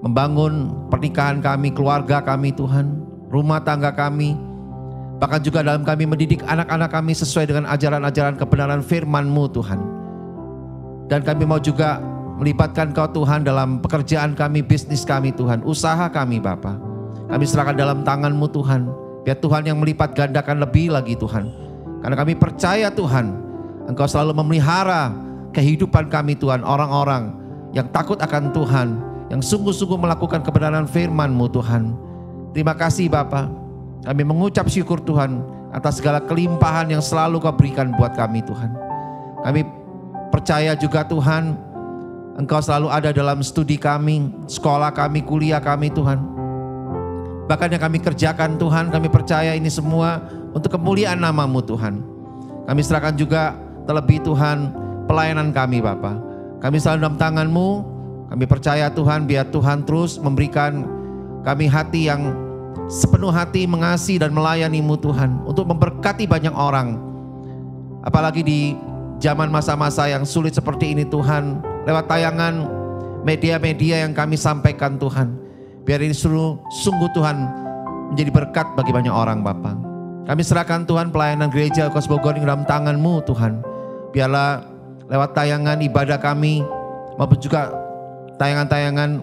membangun pernikahan kami, keluarga kami Tuhan, rumah tangga kami, bahkan juga dalam kami mendidik anak-anak kami sesuai dengan ajaran-ajaran kebenaran firman-Mu Tuhan. Dan kami mau juga melibatkan Kau Tuhan dalam pekerjaan kami, bisnis kami Tuhan, usaha kami Bapa. Kami serahkan dalam tangan-Mu Tuhan, biar Tuhan yang melipat gandakan lebih lagi Tuhan. Karena kami percaya Tuhan, Engkau selalu memelihara kehidupan kami Tuhan, orang-orang yang takut akan Tuhan, yang sungguh-sungguh melakukan kebenaran firman-Mu Tuhan. Terima kasih Bapa. Kami mengucap syukur Tuhan atas segala kelimpahan yang selalu Kau berikan buat kami Tuhan. Kami percaya juga Tuhan, Engkau selalu ada dalam studi kami, sekolah kami, kuliah kami Tuhan. Bahkan yang kami kerjakan Tuhan, kami percaya ini semua untuk kemuliaan nama-Mu Tuhan. Kami serahkan juga terlebih Tuhan pelayanan kami Bapa. Kami selalu dalam tangan-Mu. Kami percaya Tuhan, biar Tuhan terus memberikan kami hati yang sepenuh hati mengasihi dan melayani-Mu Tuhan, untuk memberkati banyak orang. Apalagi di zaman masa-masa yang sulit seperti ini Tuhan, lewat tayangan media-media yang kami sampaikan Tuhan, biar ini sungguh Tuhan menjadi berkat bagi banyak orang Bapa. Kami serahkan Tuhan pelayanan gereja Kos Bogor dalam tangan-Mu Tuhan. Biarlah lewat tayangan ibadah kami maupun juga tayangan-tayangan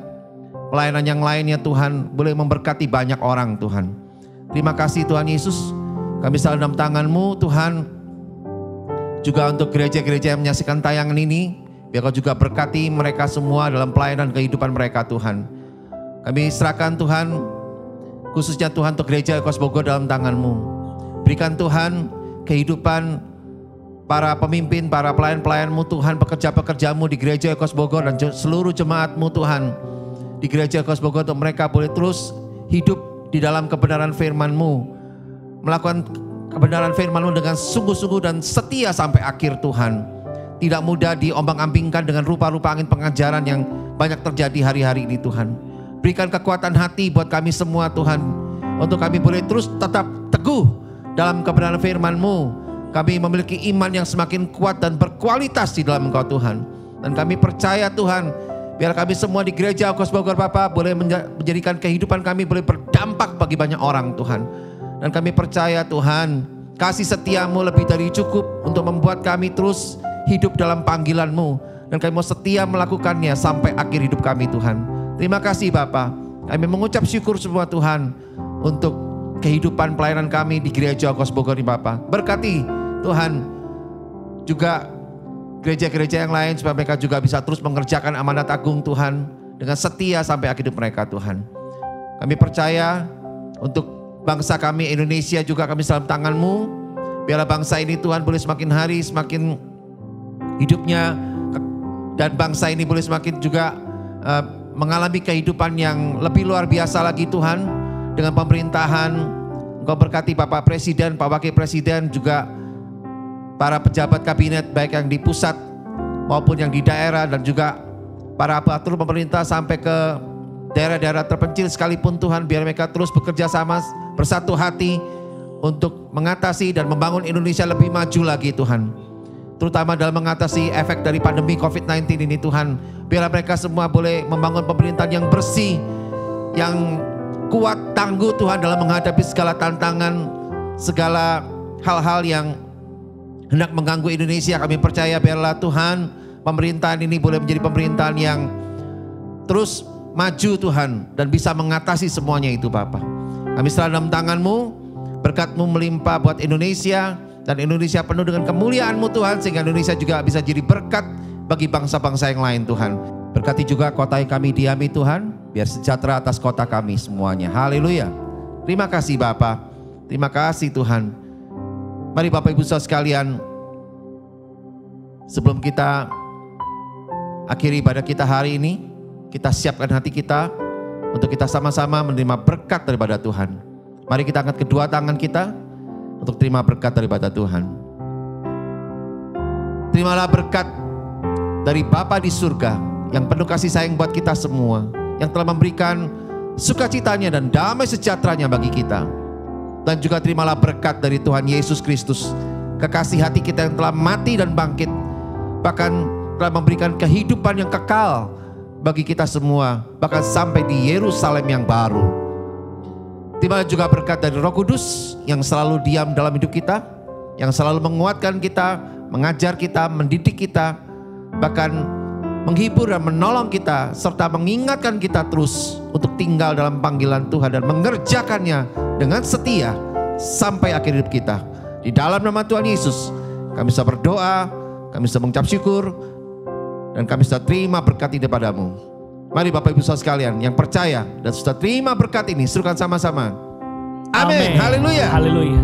pelayanan yang lainnya Tuhan, boleh memberkati banyak orang Tuhan. Terima kasih Tuhan Yesus. Kami selalu dalam tangan-Mu Tuhan. Juga untuk gereja-gereja yang menyaksikan tayangan ini, biar Kau juga berkati mereka semua dalam pelayanan kehidupan mereka Tuhan. Kami serahkan Tuhan, khususnya Tuhan untuk gereja Kos Bogor dalam tangan-Mu. Berikan Tuhan kehidupan para pemimpin, para pelayan-pelayan-Mu Tuhan, pekerja-pekerja-Mu di Gereja Ekos Bogor dan seluruh jemaat-Mu Tuhan di Gereja Ekos Bogor, untuk mereka boleh terus hidup di dalam kebenaran firman-Mu, melakukan kebenaran firman-Mu dengan sungguh-sungguh dan setia sampai akhir Tuhan. Tidak mudah diombang-ambingkan dengan rupa-rupa angin pengajaran yang banyak terjadi hari-hari ini Tuhan. Berikan kekuatan hati buat kami semua Tuhan, untuk kami boleh terus tetap teguh dalam kebenaran firman-Mu. Kami memiliki iman yang semakin kuat dan berkualitas di dalam Engkau Tuhan. Dan kami percaya Tuhan, biar kami semua di Gereja Ekos Bogor Bapa boleh menjadikan kehidupan kami boleh berdampak bagi banyak orang Tuhan. Dan kami percaya Tuhan, kasih setia-Mu lebih dari cukup untuk membuat kami terus hidup dalam panggilan-Mu. Dan kami mau setia melakukannya sampai akhir hidup kami Tuhan. Terima kasih Bapa. Kami mengucap syukur semua Tuhan untuk kehidupan pelayanan kami di Gereja Ekos Bogor ini Bapa. Berkati Tuhan juga gereja-gereja yang lain, supaya mereka juga bisa terus mengerjakan amanat agung Tuhan dengan setia sampai akhir hidup mereka Tuhan. Kami percaya untuk bangsa kami Indonesia juga kami dalam tangan-Mu. Biarlah bangsa ini Tuhan boleh semakin hari semakin hidupnya, dan bangsa ini boleh semakin juga mengalami kehidupan yang lebih luar biasa lagi Tuhan. Dengan pemerintahan Engkau berkati Bapak Presiden, Pak Wakil Presiden, juga para pejabat kabinet baik yang di pusat maupun yang di daerah, dan juga para aparatur pemerintah sampai ke daerah-daerah terpencil sekalipun Tuhan. Biar mereka terus bekerja sama bersatu hati untuk mengatasi dan membangun Indonesia lebih maju lagi Tuhan. Terutama dalam mengatasi efek dari pandemi COVID-19 ini Tuhan. Biarlah mereka semua boleh membangun pemerintahan yang bersih, yang kuat, tangguh Tuhan dalam menghadapi segala tantangan, segala hal-hal yang hendak mengganggu Indonesia. Kami percaya biarlah Tuhan pemerintahan ini boleh menjadi pemerintahan yang terus maju Tuhan, dan bisa mengatasi semuanya itu Bapa. Kami serahkan dalam tangan-Mu, berkat-Mu melimpah buat Indonesia, dan Indonesia penuh dengan kemuliaan-Mu Tuhan, sehingga Indonesia juga bisa jadi berkat bagi bangsa-bangsa yang lain Tuhan. Berkati juga kota yang kami diami Tuhan, biar sejahtera atas kota kami semuanya. Haleluya. Terima kasih Bapa, terima kasih Tuhan. Mari Bapak Ibu Saudara sekalian, sebelum kita akhiri ibadah kita hari ini, kita siapkan hati kita untuk kita sama-sama menerima berkat daripada Tuhan. Mari kita angkat kedua tangan kita untuk terima berkat daripada Tuhan. Terimalah berkat dari Bapa di surga yang penuh kasih sayang buat kita semua, yang telah memberikan sukacitanya dan damai sejahteranya bagi kita. Dan juga terimalah berkat dari Tuhan Yesus Kristus, kekasih hati kita yang telah mati dan bangkit, bahkan telah memberikan kehidupan yang kekal bagi kita semua, bahkan sampai di Yerusalem yang baru. Terimalah juga berkat dari Roh Kudus yang selalu diam dalam hidup kita, yang selalu menguatkan kita, mengajar kita, mendidik kita, bahkan menghibur dan menolong kita, serta mengingatkan kita terus untuk tinggal dalam panggilan Tuhan dan mengerjakannya dengan setia sampai akhir hidup kita. Di dalam nama Tuhan Yesus kami bisa berdoa, kami bisa mengucap syukur, dan kami sudah terima berkat ini daripada-Mu. Mari Bapak Ibu Saudara sekalian yang percaya dan sudah terima berkat ini, serukan sama-sama. Amin. Haleluya. Haleluya.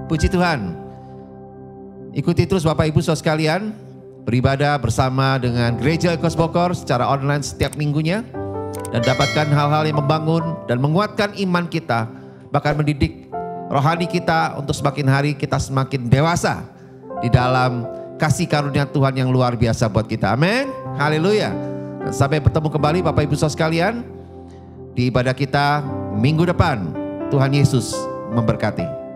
Puji Tuhan. Ikuti terus Bapak Ibu Saudara sekalian beribadah bersama dengan Gereja Ekos Bogor secara online setiap minggunya, dan dapatkan hal-hal yang membangun dan menguatkan iman kita, bahkan mendidik rohani kita untuk semakin hari kita semakin dewasa di dalam kasih karunia Tuhan yang luar biasa buat kita. Amin. Haleluya. Dan sampai bertemu kembali Bapak Ibu Saudara sekalian di ibadah kita minggu depan. Tuhan Yesus memberkati.